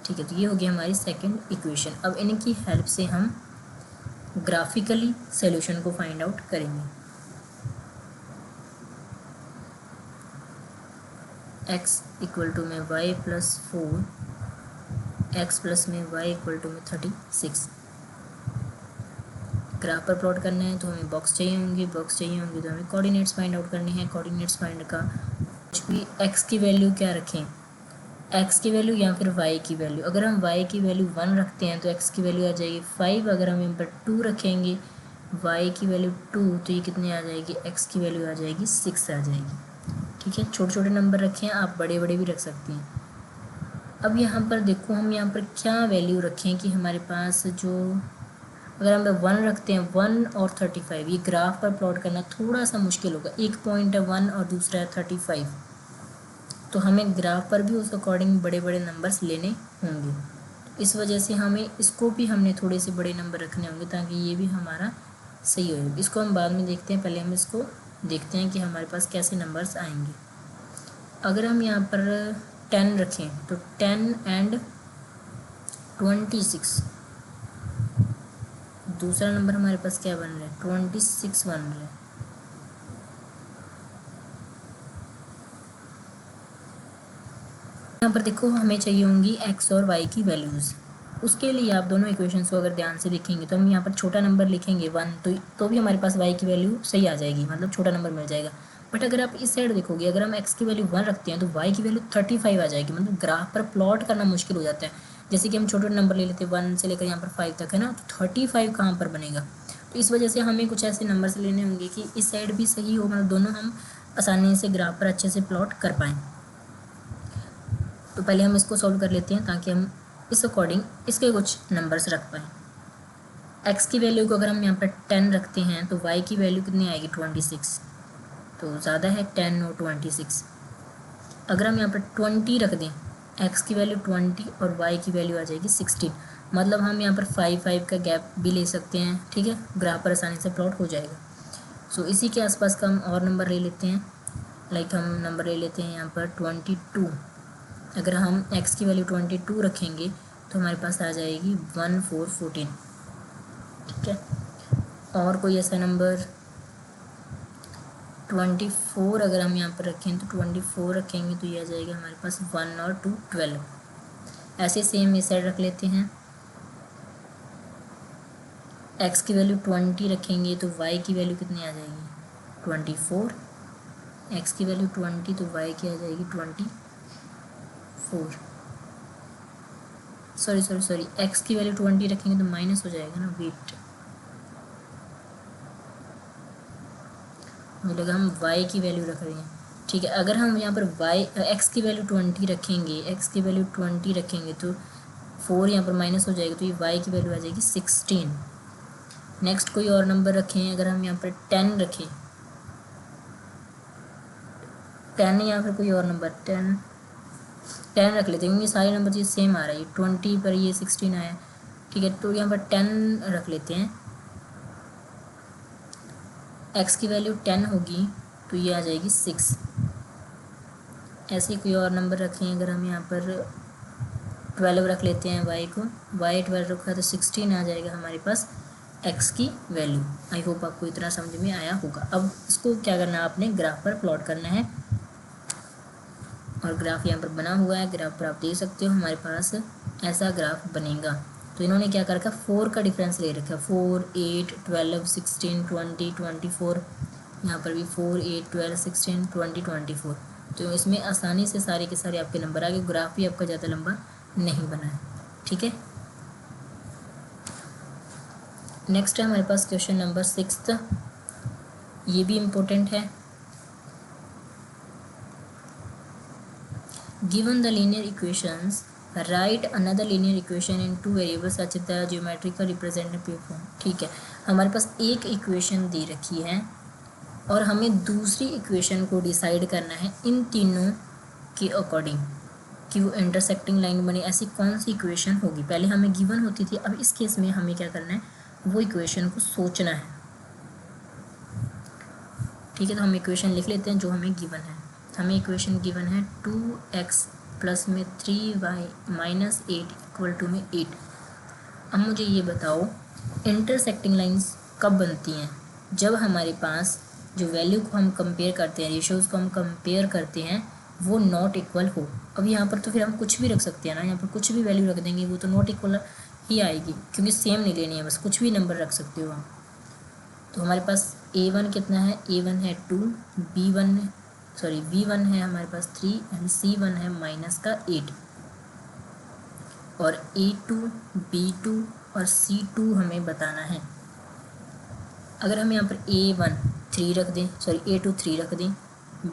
ठीक है, तो ये होगी हमारी सेकंड इक्वेशन। अब इनकी हेल्प से हम ग्राफिकली सॉल्यूशन को फाइंड आउट करेंगे। x इक्वल टू में y + 4, x प्लस में y इक्वल टू में 36। ग्राफ पर प्लॉट करना है तो हमें बॉक्स चाहिए होंगी, बॉक्स चाहिए होंगी तो हमें कोऑर्डिनेट्स फाइंड आउट करने हैं। कोऑर्डिनेट्स फाइंड का कुछ भी x की वैल्यू क्या रखें, x की वैल्यू या फिर y की वैल्यू। अगर हम y की वैल्यू 1 रखते हैं तो x की वैल्यू आ जाएगी 5। अगर हम यहाँ पर 2 रखेंगे, y की वैल्यू 2, तो ये कितनी आ जाएगी, x की वैल्यू आ जाएगी 6 आ जाएगी। ठीक है, छोटे छोटे नंबर रखें, आप बड़े बड़े भी रख सकती हैं। अब यहाँ पर देखो, हम यहाँ पर क्या वैल्यू रखें कि हमारे पास जो, अगर हम 1 रखते हैं, 1 और 35, ये ग्राफ पर प्लॉट करना थोड़ा सा मुश्किल होगा। एक पॉइंट है 1 और दूसरा है 35, तो हमें ग्राफ पर भी उस अकॉर्डिंग बड़े बड़े नंबर्स लेने होंगे। इस वजह से हमें इसको भी हमने थोड़े से बड़े नंबर रखने होंगे ताकि ये भी हमारा सही हो। इसको हम बाद में देखते हैं, पहले हम इसको देखते हैं कि हमारे पास कैसे नंबर्स आएंगे। अगर हम यहाँ पर 10 रखें तो 10 एंड 26, दूसरा नंबर हमारे पास क्या बन रहा है, 26 बन रहा है। यहाँ पर देखो, हमें चाहिए होंगी x और y की वैल्यूज़। उसके लिए आप दोनों इक्वेशंस को अगर ध्यान से देखेंगे तो हम यहाँ पर छोटा नंबर लिखेंगे 1, तो भी हमारे पास y की वैल्यू सही आ जाएगी, मतलब छोटा नंबर मिल जाएगा। बट अगर आप इस साइड देखोगे, अगर हम x की वैल्यू 1 रखते हैं तो y की वैल्यू 35 आ जाएगी, मतलब ग्राफ पर प्लॉट करना मुश्किल हो जाता है। जैसे कि हम छोटे नंबर ले लेते हैं 1 से लेकर यहाँ पर 5 तक है ना, तो 35 कहाँ पर बनेगा। तो इस वजह से हमें कुछ ऐसे नंबर्स लेने होंगे कि इस साइड भी सही हो, मतलब दोनों हम आसानी से ग्राफ पर अच्छे से प्लॉट कर पाएँ। तो पहले हम इसको सॉल्व कर लेते हैं ताकि हम इस अकॉर्डिंग इसके कुछ नंबर्स रख पाएँ। x की वैल्यू को अगर हम यहाँ पर 10 रखते हैं तो y की वैल्यू कितनी आएगी, 26, तो ज़्यादा है 10 और 26। अगर हम यहाँ पर 20 रख दें, x की वैल्यू 20 और y की वैल्यू आ जाएगी 16, मतलब हम यहाँ पर 5 का गैप भी ले सकते हैं। ठीक है, ग्राफ पर आसानी से प्लॉट हो जाएगा। सो इसी के आसपास का हम और नंबर ले लेते हैं। लाइक हम नंबर ले लेते हैं यहाँ पर 22। अगर हम x की वैल्यू 22 रखेंगे तो हमारे पास आ जाएगी 1414। ठीक है, और कोई ऐसा नंबर 24 अगर हम यहाँ पर रखें तो 24 रखेंगे तो ये आ जाएगा हमारे पास 1 और 2 12। ऐसे सेम इस साइड रख लेते हैं, x की वैल्यू 20 रखेंगे तो y की वैल्यू कितनी आ जाएगी 24। x की वैल्यू 20 तो y की आ जाएगी 24। सॉरी x की वैल्यू 20 रखेंगे तो माइनस हो जाएगा ना, वेट मुझे लगा हम y की वैल्यू रख रहे हैं। ठीक है, अगर हम यहाँ पर x की वैल्यू 20 रखेंगे, x की वैल्यू 20 रखेंगे तो 4 यहाँ पर माइनस हो जाएगा, तो ये y की वैल्यू आ जाएगी 16। नेक्स्ट कोई और नंबर रखें, अगर हम यहाँ पर 10 रखें, 10 यहाँ पर कोई और नंबर 10 रख लेते हैं क्योंकि सारे नंबर ये सेम आ रहा है, 20 पर ये 16 आया। ठीक है, तो यहाँ पर 10 रख लेते हैं। x की वैल्यू 10 होगी तो ये आ जाएगी 6। ऐसे कोई और नंबर रखें, अगर हम यहाँ पर 12 रख लेते हैं y को, y 12 रखा तो 16 आ जाएगा हमारे पास x की वैल्यू। आई होप आपको इतना समझ में आया होगा। अब इसको क्या करना है, आपने ग्राफ पर प्लॉट करना है और ग्राफ यहाँ पर बना हुआ है। ग्राफ पर आप देख सकते हो हमारे पास ऐसा ग्राफ बनेगा। तो इन्होंने क्या कर रखा, 4 का डिफरेंस ले रखा, 4, 8, 12, 16, 20, 24। यहाँ पर भी 4, 8, 12, 16, 20, 24। तो इसमें आसानी से सारे के सारे आपके नंबर आ गए। ग्राफ भी आपका ज़्यादा लंबा नहीं बना है। ठीक है, नेक्स्ट है हमारे पास क्वेश्चन नंबर 6। ये भी इम्पोर्टेंट है। Given the linear equations, right another linear equation in 2 variables such the geometrical representative form. ठीक है, हमारे पास एक इक्वेशन दे रखी है और हमें दूसरी इक्वेशन को डिसाइड करना है इन तीनों के अकॉर्डिंग कि वो इंटरसेक्टिंग लाइन बने। ऐसी कौन सी इक्वेशन होगी, पहले हमें गिवन होती थी, अब इस केस में हमें क्या करना है, वो इक्वेशन को सोचना है। ठीक है, तो हम इक्वेशन लिख लेते हैं जो हमें गिवन है। हमें इक्वेशन गिवन है 2x प्लस में 3y माइनस 8 इक्वल टू में 8। अब मुझे ये बताओ इंटरसेक्टिंग लाइंस कब बनती हैं, जब हमारे पास जो वैल्यू को हम कंपेयर करते हैं, रेशियोज़ को हम कंपेयर करते हैं, वो नॉट इक्वल हो। अब यहाँ पर तो फिर हम कुछ भी रख सकते हैं ना, यहाँ पर कुछ भी वैल्यू रख देंगे वो तो नॉट इक्वल ही आएगी, क्योंकि सेम नहीं लेनी है, बस कुछ भी नंबर रख सकते हो आप। तो हमारे पास a1 कितना है, a1 है 2, v1 है हमारे पास 3 एंड c1 है माइनस का 8, और a2, b2 और c2 हमें बताना है। अगर हम यहाँ पर a1 3 रख दें, a2 3 रख दें,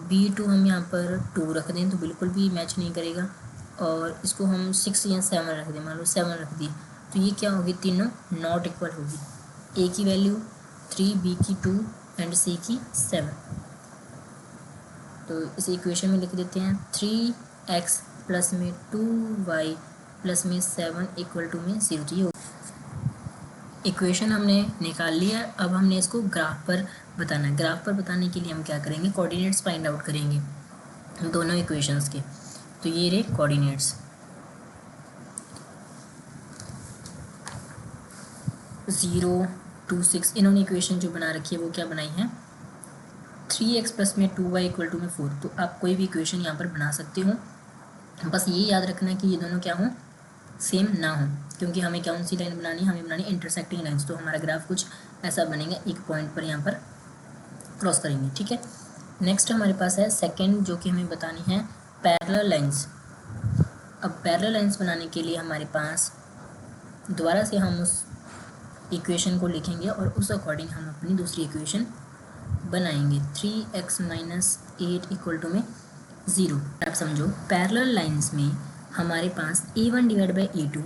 b2 हम यहाँ पर 2 रख दें तो बिल्कुल भी मैच नहीं करेगा, और इसको हम 6 या 7 रख दें, मान लो 7 रख दिए, तो ये क्या होगी, तीनों नॉट इक्वल होगी। a की वैल्यू 3, b की 2 एंड c की 7। तो इस इक्वेशन में लिख देते हैं 3x प्लस में 2y प्लस में 7 इक्वल टू में 0। जी हो, इक्वेशन हमने निकाल लिया। अब हमने इसको ग्राफ पर बताना है। ग्राफ पर बताने के लिए हम क्या करेंगे, कोऑर्डिनेट्स फाइंड आउट करेंगे दोनों इक्वेशंस के। तो ये रहे कोऑर्डिनेट्स, 0, 2, 6। इन्होंने इक्वेशन जो बना रखी है वो क्या बनाई है, 3x प्लस में 2y इक्वल टू में 4। तो आप कोई भी इक्वेशन यहाँ पर बना सकते हो, बस ये याद रखना है कि ये दोनों क्या हों, सेम ना हो, क्योंकि हमें कौन सी लाइन बनानी है, हमें बनानी इंटरसेक्टिंग लाइन्स। तो हमारा ग्राफ कुछ ऐसा बनेगा, एक पॉइंट पर यहाँ पर क्रॉस करेंगे। ठीक है, नेक्स्ट हमारे पास है सेकेंड, जो कि हमें बतानी है पैरेलल लाइन्स। अब पैरेलल लाइन्स बनाने के लिए हमारे पास दोबारा से हम उस इक्वेशन को लिखेंगे और उस अकॉर्डिंग हम अपनी दूसरी इक्वेशन बनाएंगे। 3x माइनस 8 इक्वल टू में 0। आप समझो पैरेलल लाइन्स में हमारे पास a1 divide by a2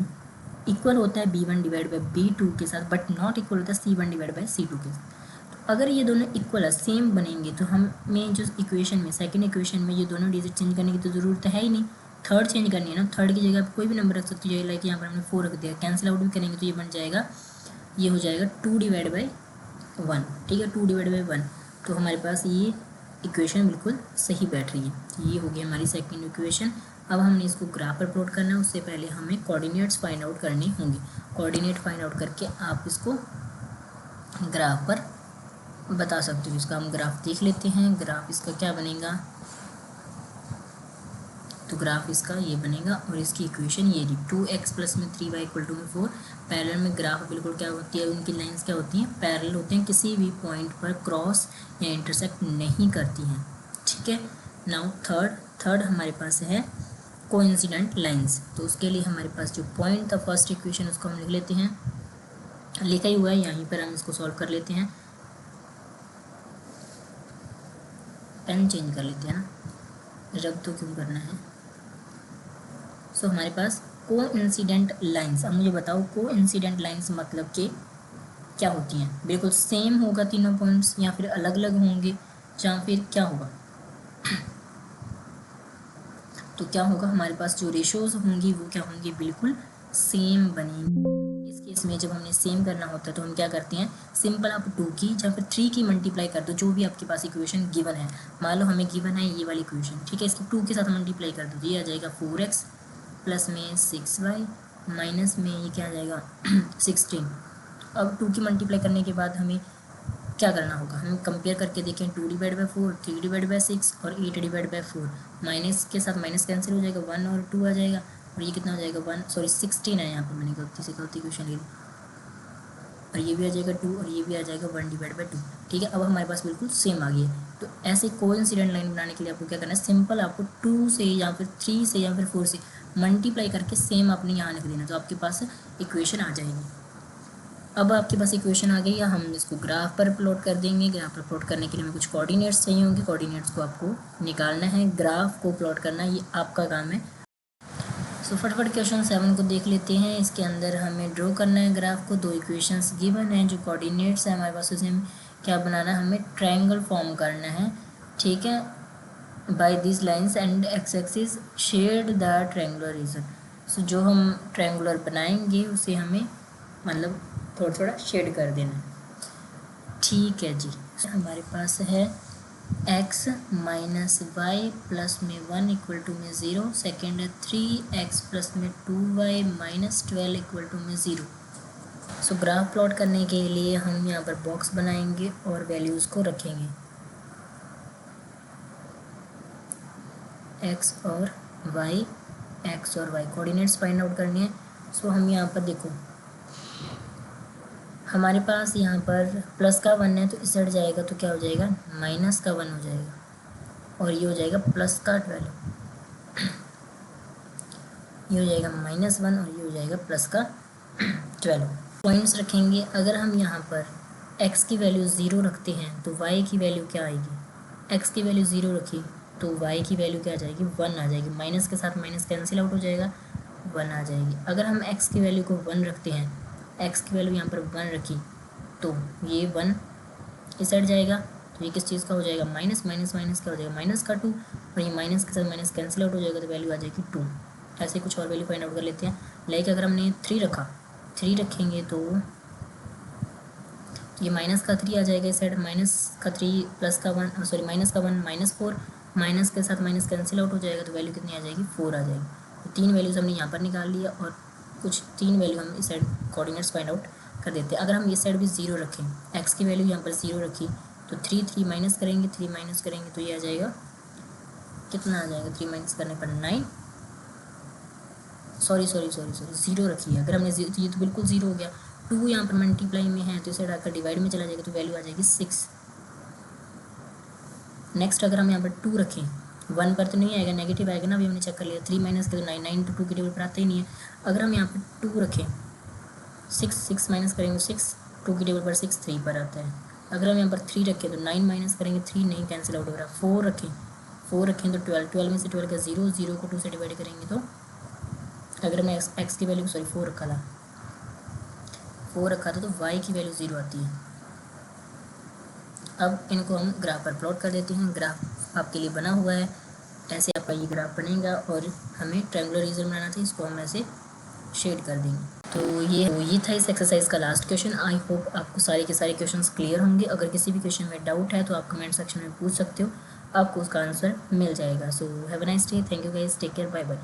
equal होता है b1 डिवाइड बाई b2 के साथ, बट नॉट इक्वल होता है c1 डिवाइड बाई c2 के साथ। तो अगर ये दोनों इक्वल है, सेम बनेंगे, तो हमें जो इक्वेशन में, सेकंड इक्वेशन में ये दोनों डिजिट चेंज करने की तो ज़रूरत है ही नहीं, थर्ड चेंज करनी है ना। थर्ड की जगह आप कोई भी नंबर रख सकते हो, लाइक यहाँ पर हमने 4 रख दिया, कैंसिल आउट भी करेंगे तो ये बन जाएगा, ये हो जाएगा 2 डिवाइड बाई 1। ठीक है, 2 डिवाइड बाई 1। तो हमारे पास ये इक्वेशन बिल्कुल सही बैठ रही है। तो ये हो गई हमारी सेकंड इक्वेशन। अब हमने इसको ग्राफ पर प्लॉट करना है, उससे पहले हमें कोऑर्डिनेट्स फाइंड आउट करने होंगे। कोऑर्डिनेट फाइंड आउट करके आप इसको ग्राफ पर बता सकते हो। इसका हम ग्राफ देख लेते हैं। ग्राफ इसका क्या बनेगा, तो ग्राफ इसका ये बनेगा और इसकी इक्वेशन ये रही 2x प्लस में 3y इक्वल टू में 4। पैरेलल में ग्राफ बिल्कुल क्या होती है, उनकी लाइंस क्या होती हैं, पैरेलल होते हैं, किसी भी पॉइंट पर क्रॉस या इंटरसेक्ट नहीं करती हैं। ठीक है। नाउ थर्ड हमारे पास है कोइंसिडेंट लाइंस। तो उसके लिए हमारे पास जो पॉइंट था फर्स्ट इक्वेशन उसको हम लिख लेते हैं, लिखा ही हुआ है यहीं पर, हम इसको सॉल्व कर लेते हैं। पेन चेंज कर लेते हैं ना, रब तो क्यों करना है। सो हमारे पास कोइंसिडेंट लाइंस। अब मुझे बताओ कोइंसिडेंट लाइंस मतलब कि क्या होती हैं। बिल्कुल सेम होगा तीनों पॉइंट्स या फिर अलग अलग होंगे या फिर क्या होगा। तो क्या होगा, हमारे पास जो रेशोज होंगी वो क्या होंगी, बिल्कुल सेम बनेंगी। इस केस में जब हमने सेम करना होता है तो हम क्या करते हैं, सिंपल आप 2 की या फिर 3 की मल्टीप्लाई कर दो, जो भी आपके पास इक्वेशन गिवन है। मान लो हमें गिवन है ये वाली इक्वेशन, ठीक है, इसकी 2 के साथ मल्टीप्लाई कर दो, ये आ जाएगा 4x प्लस में 6y माइनस में ये क्या आ जाएगा 16। अब 2 की मल्टीप्लाई करने के बाद हमें क्या करना होगा, हम कंपेयर करके देखें 2 डिवाइड बाई 4, 3 डिवाइड बाई 6 और 8 डिवाइड बाई 4। माइनस के साथ माइनस कैंसिल हो जाएगा, 1 और 2 आ जाएगा और ये कितना हो जाएगा 16 है, यहाँ पर मैंने गलती से क्वेश्चन ले ली, और ये भी आ जाएगा 2 और ये भी आ जाएगा 1 डिवाइड बाई 2। ठीक है, अब हमारे पास बिल्कुल सेम आ गई है। तो ऐसे कोइंसिडेंट लाइन बनाने के लिए आपको क्या करना है, सिंपल आपको 2 से या फिर 3 से या फिर 4 से मल्टीप्लाई करके सेम आपने यहाँ लिख देना, तो आपके पास इक्वेशन आ जाएगी। अब आपके पास इक्वेशन आ गई है, हम इसको ग्राफ पर प्लॉट कर देंगे। ग्राफ पर प्लॉट करने के लिए हमें कुछ कोऑर्डिनेट्स चाहिए होंगे, कोऑर्डिनेट्स को आपको निकालना है, ग्राफ को प्लॉट करना, ये आपका काम है। सो फटाफट क्वेश्चन 7 को देख लेते हैं। इसके अंदर हमें ड्रॉ करना है ग्राफ को, 2 इक्वेशंस गिवन है, जो कोऑर्डिनेट्स है हमारे पास, उसे हम क्या बनाना है, हमें ट्रायंगल फॉर्म करना है। ठीक है, by this lines and x axis shade the triangular region. So जो हम ट्रायंगुलर बनाएंगे उसे हमें मतलब थोड़ा थोड़ा शेड कर देना है। ठीक है जी, हमारे पास है x माइनस वाई प्लस में 1 इक्वल टू में 0। सेकेंड है 3x प्लस में 2y माइनस 12 इक्वल टू में 0। सो ग्राफ प्लॉट करने के लिए हम यहाँ पर बॉक्स बनाएंगे और वैल्यूज़ को रखेंगे, x और y कोऑर्डिनेट्स फाइंड आउट करनी है। सो हम यहाँ पर देखो, हमारे पास यहाँ पर प्लस का 1 है तो इस साइड जाएगा तो क्या हो जाएगा, माइनस का 1 हो जाएगा, और ये हो जाएगा प्लस का 12, ये हो जाएगा -1 और ये हो जाएगा प्लस का 12। पॉइंट्स रखेंगे। अगर हम यहाँ पर x की वैल्यू 0 रखते हैं तो y की वैल्यू क्या आएगी, x की वैल्यू 0 रखी तो y की वैल्यू क्या आ जाएगी, 1 आ जाएगी। माइनस के साथ माइनस कैंसिल आउट हो जाएगा, 1 आ जाएगी। अगर हम x की वैल्यू को 1 रखते हैं, x की वैल्यू यहाँ पर 1 रखी तो ये 1 इस साइड जाएगा तो ये किस चीज़ का हो जाएगा, माइनस माइनस माइनस क्या हो जाएगा, माइनस का 2, और ये माइनस के साथ माइनस कैंसिल आउट हो जाएगा तो वैल्यू आ जाएगी 2। ऐसे कुछ और वैल्यू फाइंड आउट कर लेते हैं। लाइक अगर हमने 3 रखा, 3 रखेंगे तो ये माइनस का 3 आ जाएगा इस साइड, माइनस का 3 प्लस का 1 सॉरी माइनस का 1 -4, माइनस के साथ माइनस कैंसिल आउट हो जाएगा तो वैल्यू कितनी आ जाएगी, 4 आ जाएगी। तो 3 वैल्यूज़ हमने यहाँ पर निकाल लिया और कुछ 3 वैल्यू हम इस साइड कोऑर्डिनेट्स फाइंड आउट कर देते हैं। अगर हम इस साइड भी 0 रखें, x की वैल्यू यहाँ पर 0 रखी तो 3 माइनस करेंगे, 3 माइनस करेंगे तो ये आ जाएगा, कितना आ जाएगा, 3 माइनस करने पर 9, सॉरी 0 रखी है। अगर हमने ये तो बिल्कुल 0 हो गया। 2 यहाँ पर मल्टीप्लाई में है तो इस साइड आकर डिवाइड में चला जाएगा तो वैल्यू आ जाएगी 6। नेक्स्ट अगर हम यहाँ पर 2 रखें, 1 पर तो नहीं आएगा, नेगेटिव आएगा ना, अभी हमने चेक कर लिया। 3 माइनस करें 9, 9 तो 2 के टेबल पर आता ही नहीं है। अगर हम यहाँ पर 2 रखें, 6 माइनस करेंगे 6, 2 की टेबल पर 6 3 पर आता है। अगर हम यहाँ पर 3 रखें तो 9 माइनस करेंगे 3 नहीं, कैंसिल आउट हो रहा है। 4 रखें तो 12 में से 12 का 0 को 2 से डिवाइड करेंगे तो अगर हमने x की वैल्यू 4 रखा था, 4 रखा था तो y की वैल्यू 0 आती है। अब इनको हम ग्राफ पर प्लॉट कर देते हैं। ग्राफ आपके लिए बना हुआ है, ऐसे आपका ये ग्राफ बनेगा और हमें ट्रायंगुलर रीजन बनाना था, इसको हम ऐसे शेड कर देंगे। तो ये था इस एक्सरसाइज का लास्ट क्वेश्चन। आई होप आपको सारे के सारे क्वेश्चंस क्लियर होंगे। अगर किसी भी क्वेश्चन में डाउट है तो आप कमेंट सेक्शन में पूछ सकते हो, आपको उसका आंसर मिल जाएगा। So have a nice day, thank you guys, take care, bye bye.